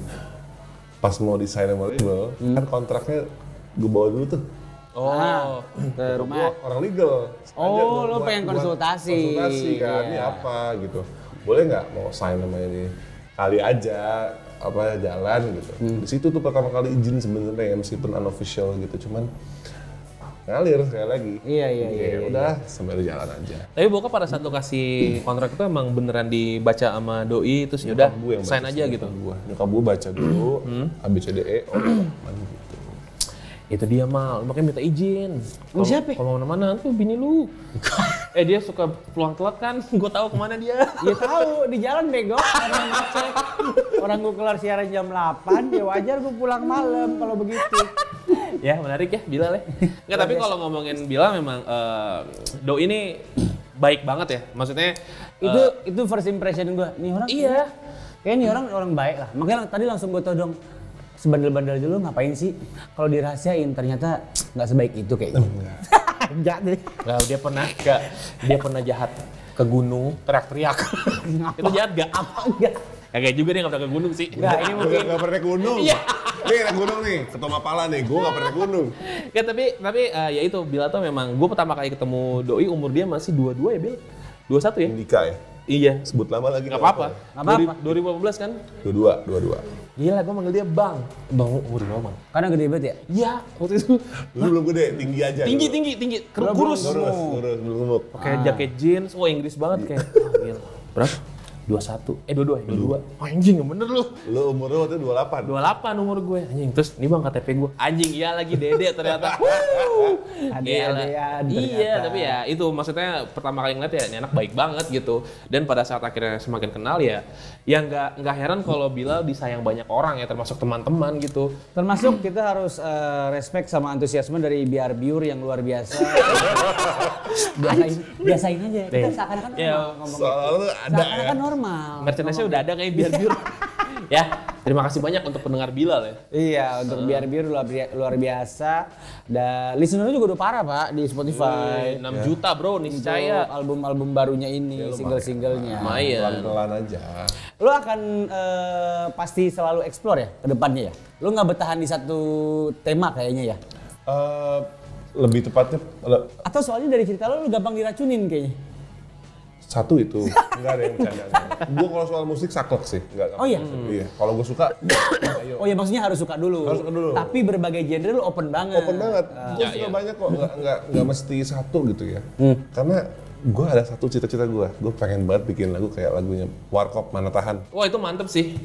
pas mau desain sama label. Kan kontraknya gue bawa dulu tuh. Oh, Ke rumah. Gua orang legal. Oh, lo pengen konsultasi. Konsultasi kan, ini Iya. apa gitu. Boleh nggak mau sign sama ini? Kali aja jalan gitu. Di situ tuh pertama kali izin sebenarnya meskipun unofficial gitu. Cuman ngalir sekali lagi. Iya. Udah sambil jalan aja. Tapi bokap pada saat lu kasih kontrak itu emang beneran dibaca sama doi terus ya udah Gue yang sign baca aja sih, gitu. Nyokap gue baca dulu, ABCDE, gitu. Itu dia mal, makanya minta izin. Lu siapa? Kalau mana-mana tuh bini lu. Dia suka pulang telat kan, gue tahu kemana dia. Ya tahu di jalan bego. Orang ngecek. Orang gue kelar siaran jam 8, ya wajar gue pulang malam kalau begitu. Ya menarik ya Bilal ya. Nggak, tapi kalau ngomongin Bilal memang doi ini baik banget ya. Maksudnya Itu first impression gue. Nih orang. iya. Kayak nih orang baik lah. Makanya tadi langsung gue tau dong. Sebandel-bandel dulu ngapain sih? Kalau dirahasiain ternyata nggak sebaik itu kayaknya. Enggak deh. Nggak, dia pernah jahat ke gunung teriak-teriak. Itu jahat gak? Apa enggak? Ya kayak juga dia nggak pernah ke gunung sih. Enggak, ini mungkin. Gak pernah naik gunung. Iya. Nih naik gunung nih, Ketua Mapala nih, gue gak pernah naik gunung. Ya tapi ya itu Bilal tuh memang gue pertama kali ketemu doi umur dia masih 22 ya Bil? 21 ya? Indika ya? Iya. Sebut lama lagi. Nggak apa-apa. Nggak apa-apa. 2018 kan? 22. Gila, gue manggil dia Bang. Bang umur berapa Bang? Karena gede banget ya? Iya, waktu itu. Dulu belum gede, tinggi aja. tinggi, dulu. tinggi. Kurus. Kurus, belum gemuk. Pakai jaket jeans, Inggris banget kayak. Gila. Berapa? 22 ya? 22. Anjing, bener lu. Lu umur lu waktu itu 28. 28 umur gue. Anjing, terus ini Bang KTP gue. Anjing, iya lagi Dede ternyata. Ade-adean Iya, ternyata. tapi ya itu maksudnya pertama kali ngeliat ya ini anak baik banget gitu. Dan pada saat akhirnya semakin kenal ya nggak heran kalau Bilal disayang banyak orang ya termasuk teman-teman gitu. Termasuk kita harus respect sama antusiasme dari Biar Biur yang luar biasa. biasain aja. Kita seakan-akan Ya, ngomong Soalnya ada ya. seakan-akan normal. Merchandise-nya udah ada kayak Biar Biur. Ya, terima kasih banyak untuk pendengar Bilal ya. Iya, untuk Biar Biur luar biasa. Dan listener juga udah parah Pak di Spotify. 6 juta bro, niscaya. Untuk album-album barunya ini, single-singlenya. Lumayan. Pelan-pelan aja. Lo akan pasti selalu explore ya ke depannya ya? Lo nggak bertahan di satu tema kayaknya ya? Lebih tepatnya Atau soalnya dari cerita lo gampang diracunin kayaknya? satu itu, enggak ada yang bercanda. Gue kalau soal musik saklek sih, enggak. Oh iya? Iya, kalau gue suka, ayo. Oh ya maksudnya harus suka dulu. Harus suka dulu. Tapi berbagai genre lo open banget. Open banget. Gue suka banyak kok, enggak mesti satu gitu ya. Karena gue ada satu cita-cita gue pengen banget bikin lagu kayak lagunya Warkop Mana Tahan. Wah itu mantep sih.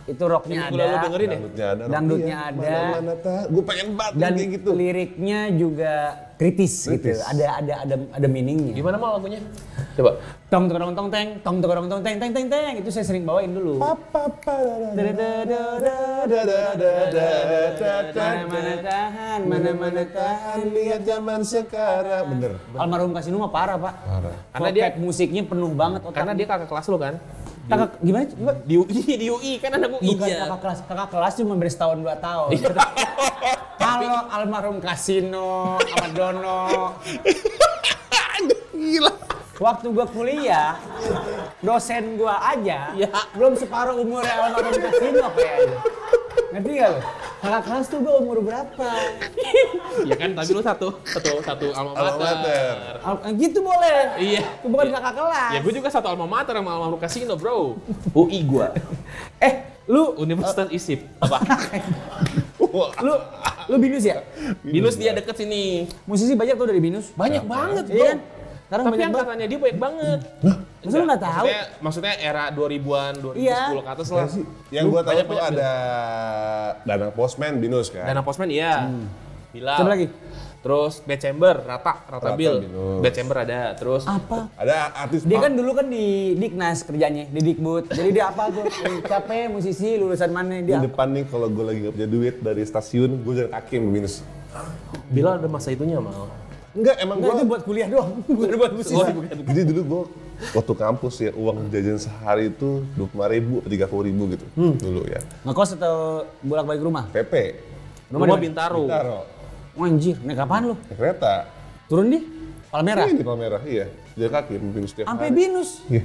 Itu rocknya Yang gue lalu ada, dengerin ya. Dangdutnya ada, Dangdutnya rocknya, ada. Mana Tahan. Gue pengen banget dan kayak gitu. liriknya juga kritis gitu. Ada meaningnya. Gimana mal lagunya? Coba. Tong tong tong teng, tong tong tong teng teng teng teng. Itu saya sering bawain dulu. Mana tahan, mana tahan. Lihat zaman sekarang. Bener. Almarhum Kasino mah parah pak. Parah. Karena dia- musiknya penuh banget otak. Karena dia kakak kelas lu kan? kakak gimana? Coba. Di UI kan anak UI. Bukan kakak kelas cuma beri setahun 2 tahun. Kalau almarhum Kasino, Ahmad Dono. Gila. Waktu gua kuliah, dosen gua aja Ya. belum separuh umurnya almarhum Kasino kayaknya. Ngerti gak lo? Kakak kelas tuh gua umur berapa? Ya kan, tapi lu satu alma mater. Gitu boleh. Iya. Itu bukan kakak kelas. Ya gue juga satu alma mater sama almarhum Kasino, bro. UI gua. Lu Universitas ISIP. Apa? lu binus ya? Binus dia deket sini. Musisi banyak tuh dari binus. Banyak banget, bro. Iya kan? Sekarang Tapi banyak banget. angkatannya dia banyak banget. Masa lu nggak tahu? Maksudnya era 2000-an, 2010 Iya. ke atas lah. Yang gua tahu Banyak, tuh banyak, ada Danang Postman Binus kan. Dana Postman iya. Bilal. Coba lagi. Terus Bad Rata Bill. Binus. Bad Chamber ada. Terus Apa? Ada artis Dia kan dulu kan di Diknas kerjanya, di Dikbud. Jadi dia apa tuh? Capek musisi lulusan mana di dia? depan nih kalau gue lagi gak punya duit dari stasiun, gue jalan kaki sama Binus. Bilal ada masa itunya mal. Enggak, emang Enggak, gue. itu buat kuliah doang, bukan buat musisi. Jadi dulu gue waktu kampus ya uang jajan sehari itu 25.000 atau 30.000 gitu dulu ya. Ngekos atau bolak-balik rumah? PP. Rumah Bintaro. Bintaro. Oh, anjir, naik apaan lu? Naik kereta. Turun di Palmerah? Ini di Palmerah, iya. Jalan kaki sama Binus tiap Sampai hari. binus. Iya.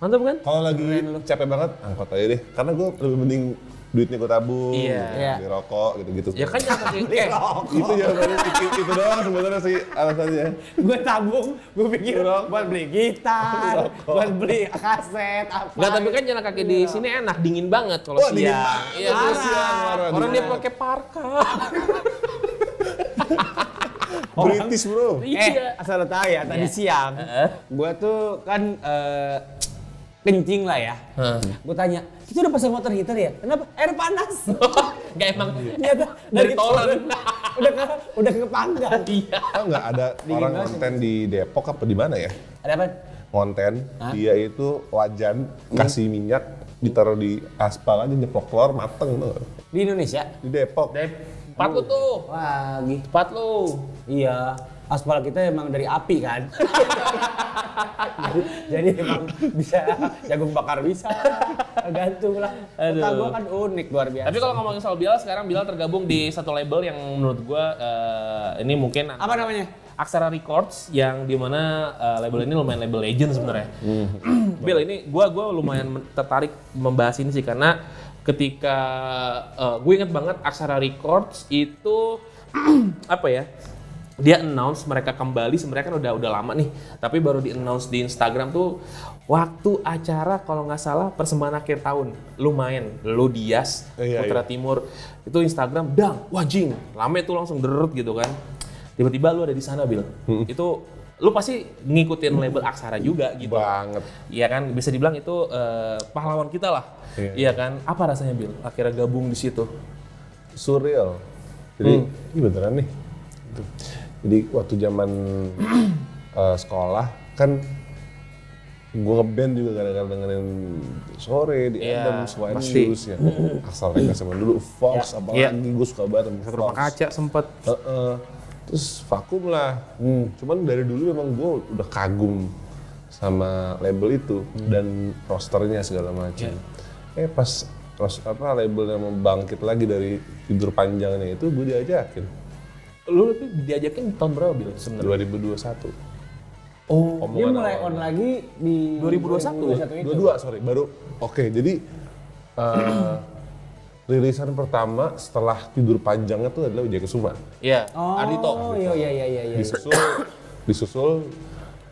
Mantap kan? Kalau lagi capek banget, angkot aja deh. Karena gue lebih mending duitnya gue tabung, Iya. beli rokok gitu-gitu. Ya kan jangan pakai Itu jawabannya itu doang sebenarnya sih alasannya. Gue tabung, gue pikir buat beli gitar, buat beli kaset, apa. Enggak, tapi kan jalan kaki di sini enak, dingin banget kalau Wah, dingin siang. banget. Iya, Parah. siang. Parah, Orang dingin dia pakai parka. British bro. Iya. Asal lo tahu ya, tadi siang gua tuh kan kencing lah ya. Gua tanya, itu udah pasang water heater ya? Kenapa? Air panas. Gak emang Ternyata dari tolan. udah ke panggang. Iya. Tahu nggak ada orang konten di Depok apa di mana ya? Ada apa? Konten dia itu wajan kasih minyak ditaruh di aspal aja nyeplok telur mateng tuh. Di Indonesia? Di Depok. Tempat lu tuh. Wah, gitu. Tempat lu. Iya, aspal kita emang dari api kan. jadi emang bisa jagung bakar bisa, gantung lah. Kota gua kan unik luar biasa. Tapi kalau ngomongin soal Bilal, sekarang Bilal tergabung di satu label yang menurut gua ini mungkin apa namanya? Aksara Records, yang dimana label ini lumayan label legend sebenarnya. Bil, ini gua lumayan tertarik membahas ini sih karena ketika gue inget banget Aksara Records itu apa ya? Dia announce mereka kembali, sebenarnya kan udah lama nih, tapi baru di announce di Instagram tuh waktu acara kalau nggak salah persembahan akhir tahun. Lumayan, lu Dias, Putra Timur, itu Instagram dang, wajing, rame tuh langsung derut gitu kan. Tiba-tiba lu ada di sana, Bil. Itu lu pasti ngikutin label Aksara juga gitu. Banget. Iya kan, bisa dibilang itu pahlawan kita lah. Iya kan, apa rasanya, Bil? Akhirnya gabung di situ. Surreal. Jadi ini beneran nih. Jadi waktu zaman sekolah kan gue ngeband juga gara-gara dengerin sore di Adams, Wine Shoes ya. Asal mereka zaman dulu, Fox apalagi gue suka banget sama Rumah Kaca sempet. Terus vakum lah. Cuman dari dulu memang gue udah kagum sama label itu dan rosternya segala macam. Pas labelnya mau bangkit lagi dari tidur panjangnya itu gue diajakin. Lu diajakin tahun berapa, Bil, sebenarnya? 2021. Oh, dia mulai on lagi di 2021 22, sorry, baru. Oke, jadi rilisan pertama setelah tidur panjangnya tuh adalah Wijaya Kusuma. Iya, Oh, Ardhito. iya. Disusul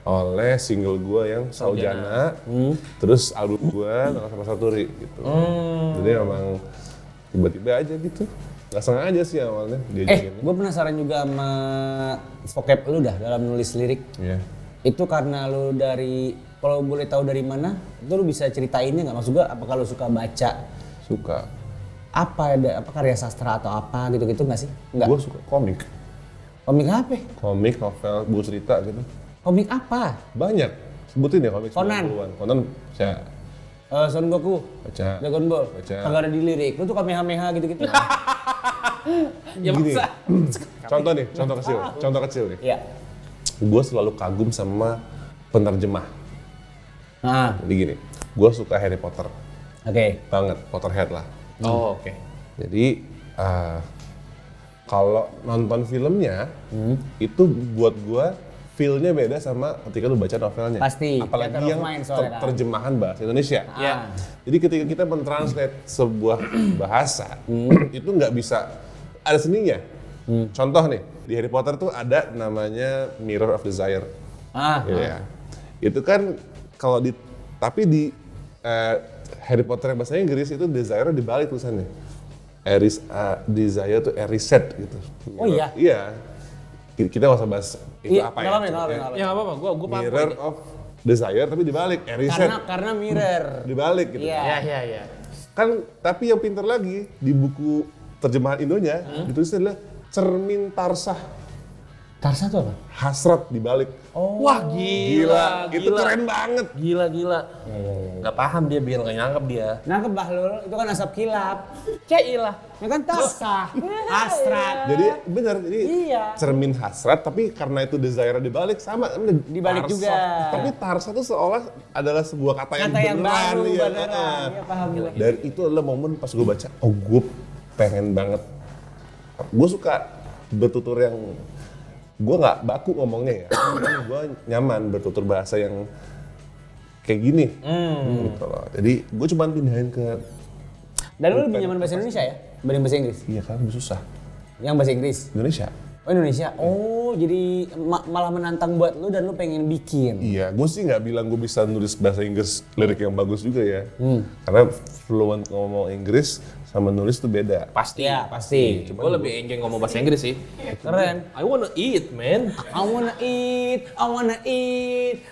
oleh single gua yang Saujana, terus album gua Nala Sama Saturi gitu. Jadi emang tiba-tiba aja gitu. Gak sengaja sih awalnya diajakin. Gue penasaran juga sama vocab lu dah dalam nulis lirik. Iya. Itu karena lu dari, kalau boleh tahu dari mana, itu lu bisa ceritainnya nggak? Maksud gue, apakah lu suka baca? Suka. Apa karya sastra atau apa gitu-gitu nggak sih? Nggak. Gua suka komik. Komik apa? Komik, novel, buku cerita gitu. Komik apa? Banyak. Sebutin ya komik Conan. 90-an. Conan saya Son Goku, baca. Dragon Ball, Baca. kagak ada di lirik. Lu tuh kamehameha gitu-gitu. Ya Gini. masa. Contoh kecil nih. Iya. Gue selalu kagum sama penerjemah. Nah, Jadi gini, gue suka Harry Potter oke. banget, Potterhead lah. Oh, oke. Jadi kalau nonton filmnya itu buat gue feel-nya beda sama ketika lu baca novelnya. Pasti, Apalagi theater of yang mind soalnya kan. terjemahan bahasa Indonesia. Iya. Jadi ketika kita mentranslate sebuah bahasa, itu nggak bisa ada seninya. Contoh nih, di Harry Potter tuh ada namanya Mirror of Desire. Ya. Itu kan kalau tapi di Harry Potter yang bahasa Inggris itu desire dibalik tulisannya. Desire tuh Erised gitu. Oh iya? Iya. Kita nggak usah bahas itu apa ya. Ngalamin. Ya nggak apa-apa, gue paham. Mirror of Desire tapi dibalik Erised. Karena mirror. Dibalik gitu. Iya. Iya. Kan tapi yang pinter lagi di buku terjemahan Indonya ditulisnya adalah cermin tarsah. Tarsa tuh apa? Hasrat dibalik. Wah, gila. Itu keren banget. Gila. Nggak paham dia, Bil, nggak nyangkep dia. Nangkep Bahlul, itu kan asap kilap. Cailah. Ya kan tarsa, hasrat. Jadi benar, jadi Iya. cermin hasrat tapi karena itu desire dibalik sama Dibalik Tarsa. juga. Tapi tarsa itu seolah adalah sebuah kata yang Kata yang beneran. baru, Iya. beneran. Iya, paham gue. Dan itu adalah momen pas gue baca, gue pengen banget. Gue suka bertutur yang gue nggak baku ngomongnya ya, gue nyaman bertutur bahasa yang kayak gini. Gitu loh. Jadi gue cuma pindahin ke. Dan lu lebih nyaman bahasa Indonesia ya? Dibanding bahasa Inggris? Iya kan lebih susah. Yang bahasa Inggris? Indonesia. Oh Indonesia. Oh jadi malah menantang buat lu dan lu pengen bikin. Iya, gue sih nggak bilang gue bisa nulis bahasa Inggris lirik yang bagus juga ya. Karena fluent ngomong Inggris sama nulis tuh beda. Pasti. Ya pasti. Gue lebih enjoy ngomong bahasa Inggris sih. Keren. I wanna eat, man. I wanna eat,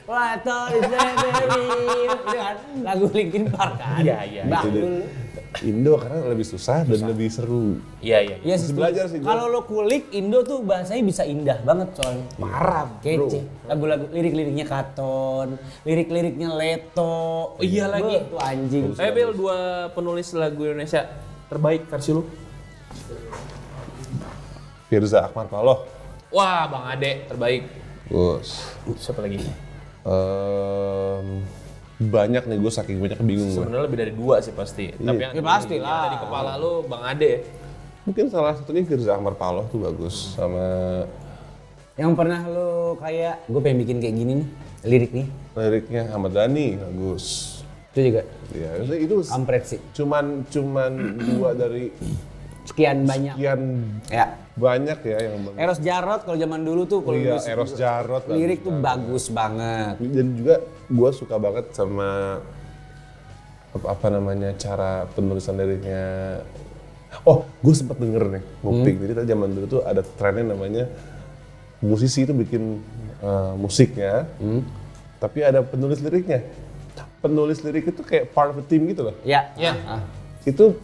later is very. Itu kan lagu Linkin Park kan? Iya. Bakul. Indo karena lebih susah dan lebih seru. Iya. Iya Masih sih. belajar sih gua. Kalau lo kulik Indo tuh bahasanya bisa indah banget soalnya. Parah, Kece. Lagu-lagu lirik-liriknya Katon, lirik-liriknya Leto. Oh, iya lagi. Tuh anjing. Bil, 2 penulis lagu Indonesia terbaik versi lu. Firza Akmar Paloh. Wah, Bang Ade terbaik. Terus Siapa lagi? banyak nih, gue saking banyak bingung gue. Sebenarnya lebih dari 2 sih pasti. Tapi yang Ya pasti yang lah. ada di kepala lu Bang Ade. Mungkin salah satunya Firza Akmar Paloh tuh bagus, sama Yang pernah lo kayak gue pengen bikin kayak gini nih liriknya. liriknya Ahmad Dhani bagus. Itu juga Ya itu kampret sih. cuman 2 dari Sekian banyak. sekian Ya. banyak ya yang bagus. Eros Jarot kalau zaman dulu tuh kalau Iya, nulis Eros Jarot lirik tuh bagus banget. Dan juga gue suka banget sama apa namanya cara penulisan liriknya. Oh, gue sempet denger nih nguping. Jadi tadi zaman dulu tuh ada trennya namanya musisi itu bikin musiknya, tapi ada penulis liriknya. Penulis lirik itu kayak part of the team gitu loh. Ya. Ya. Itu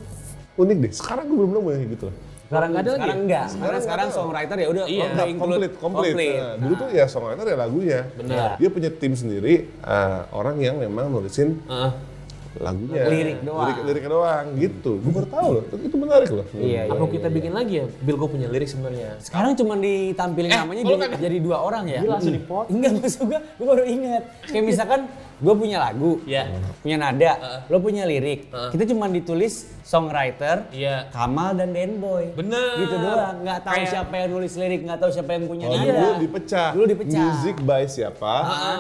unik deh. Sekarang gue belum nemu yang gitu loh. Sekarang nggak ada lagi. Sekarang enggak. Sekarang songwriter ya udah Iya. udah Komplit. Nah, dulu tuh ya songwriter ya lagunya. Benar. Dia punya tim sendiri, orang yang memang nulisin lagunya. Lirik doang. Liriknya doang gitu. Gue baru tahu loh. Itu menarik loh. Iya. Apa kita bikin lagi ya? Bil, gue punya lirik sebenarnya. Sekarang cuma ditampilin namanya kalau kagak- jadi 2 orang ya. Dia langsung dipotong. Enggak maksud gue baru ingat. Kayak misalkan gue punya lagu, Iya. punya nada, lo punya lirik. Kita cuma ditulis songwriter, Iya. Kamal dan Denboy. Bener. Gitu doang. Nggak tahu Kayak- siapa yang nulis lirik, nggak tahu siapa yang punya Oh, nada. dulu dipecah. Dulu dipecah. Music by siapa,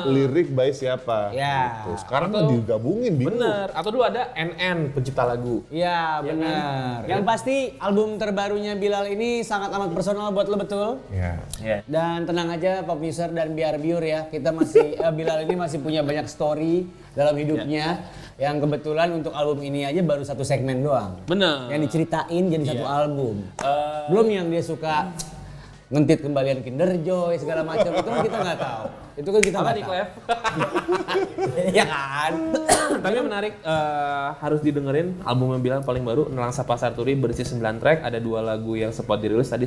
lirik by siapa. Ya. Gitu. Sekarang kan digabungin bingung. Bener. Atau dulu ada NN pencipta lagu. Iya benar. Yang pasti album terbarunya Bilal ini sangat amat personal buat lo betul. Ya. Iya. Dan tenang aja Pop User dan Biar Biur ya, kita masih Bilal ini masih punya banyak story dalam hidupnya. Yang kebetulan untuk album ini aja baru 1 segmen doang. Bener. Yang diceritain jadi 1 album. Belum yang dia suka ngentit kembalian Kinder Joy segala macam itu kan kita nggak tahu. Itu kan kita Apa nggak nih, tahu. Clef? Iya kan? Tapi menarik, harus didengerin album yang bilang paling baru Nelangsa Pasar Turi berisi 9 track, ada 2 lagu yang sempat dirilis tadi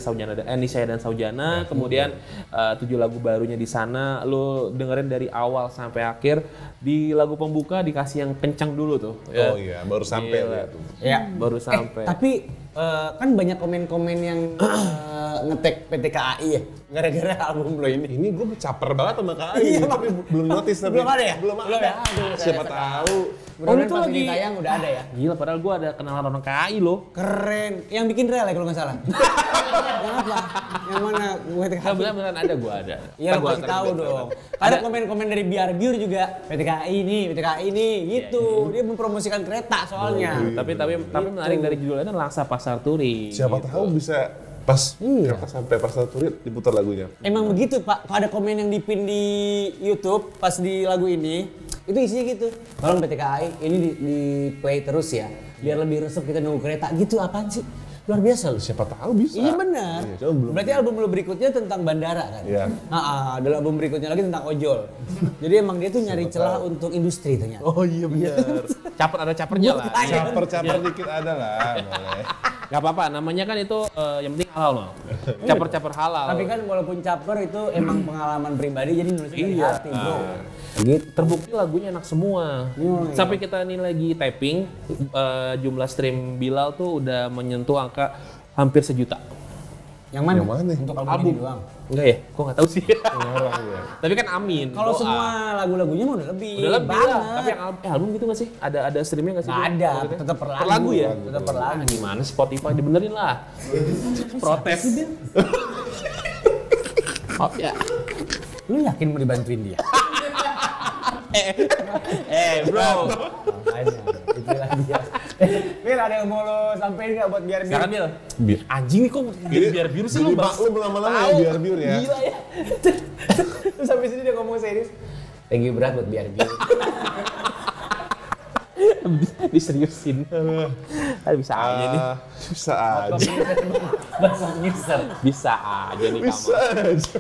Nisaya dan Saujana, kemudian 7 lagu barunya di sana. Lu dengerin dari awal sampai akhir. Di lagu pembuka dikasih yang kencang dulu tuh. Oh iya, baru sampai Gila. dia tuh. Ya. Baru sampai. Tapi kan banyak komen-komen yang nge-tag PT KAI ya gara-gara album lo ini. Ini gue caper banget sama KAI, Iya, tapi belum notice tapi. Belum ada ya? Belum Belum ada. ya? Aduh, Siapa saya tahu. Mudah-mudahan itu pas lagi- ini tayang udah ada ya. Gila, padahal gua ada kenalan orang KAI loh. Keren. Yang bikin rel ya kalau nggak salah. Yang apa? Yang mana? Gue Nah, beneran ada, gua ada. Iya lo Gua kasih antar tahu ke dong. Ada. Ada komen-komen dari Biar Biur juga. PT KAI nih, gitu. Dia mempromosikan kereta soalnya. Tapi menarik dari judulnya Langsa Pasar Turi. Siapa tahu bisa pas kereta sampai Pasar Turi diputar lagunya. Emang begitu Pak, kalau ada komen yang dipin di YouTube pas di lagu ini, itu isinya gitu. Tolong PT KAI ini di play terus ya, biar lebih resep kita nunggu kereta. Gitu apaan sih? Luar biasa loh. Siapa tahu bisa. Iya benar. Iya, cuma belum. Berarti album lo berikutnya tentang bandara kan? Iya. Ada album berikutnya lagi tentang ojol. Jadi emang dia tuh nyari celah untuk industri ternyata. Oh iya benar. Caper ada capernya lah. Caper-caper dikit ada lah, boleh. Gak apa-apa, namanya kan itu yang penting halal loh. Caper-caper halal. Tapi kan walaupun caper itu emang pengalaman pribadi jadi nulisnya dari Iya. hati bro. Gitu. Terbukti lagunya enak semua. Iya. Sampai kita ini lagi typing, jumlah stream Bilal tuh udah menyentuh angka hampir 1 juta. Yang mana? Yang mana? Untuk album, Album. ini doang. Enggak ya? Kok nggak tahu sih. Orang ya. Tapi kan amin. Kalau doa. semua lagu-lagunya mah udah lebih. udah lebih banget. lah. Tapi yang album gitu nggak sih? Ada streamnya nggak sih? Nggak Bil? ada, Maksudnya? tetap per lagu. Per lagu ya? Tetap per lagu. Ah, gimana Spotify dibenerin lah. Protes. Maaf ya. Lu yakin mau dibantuin dia? Bro. Makanya, itulah dia. Bil, ada yang mau lo sampein nggak buat biar Silakan, Bil. Anjing nih kok jadi biar biru sih lu, Bang? Lu lama-lama ya biar biru ya. Gila ya. Terus sampai sini dia ngomong serius. Thank you berat buat biar biru. Diseriusin. Bisa aja nih. Bisa aja. Bahasa ngisar. Bisa aja nih Bisa kamu. aja.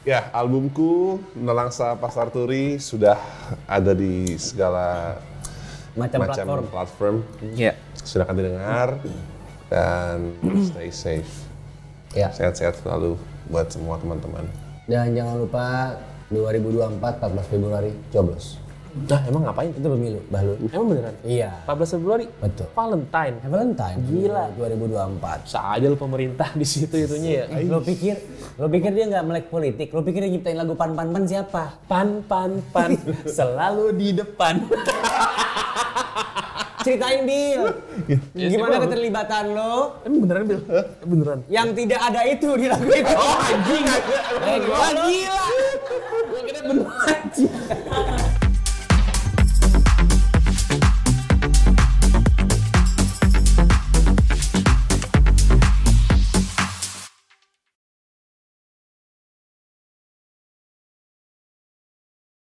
Ya, albumku Nelangsa Pasar Turi sudah ada di segala Macam macam platform. platform. Iya. Silakan didengar dan stay safe. Ya. Sehat-sehat selalu buat semua teman-teman. Dan jangan lupa 2024 14 Februari coblos. Nah, emang ngapain? Itu pemilu, Bahlul. Emang beneran? Iya. 14 Februari? Betul. Valentine. Valentine. Gila. 2024. Bisa aja lu pemerintah di situ itunya ya. Lo pikir dia nggak melek politik? Lo pikir dia nyiptain lagu pan siapa? Pan selalu di depan. Ceritain Bil. Gimana keterlibatan lo? Emang beneran, Bil? Beneran. Yang tidak ada itu di lagu itu. Oh anjing. Gila. Gua kira beneran.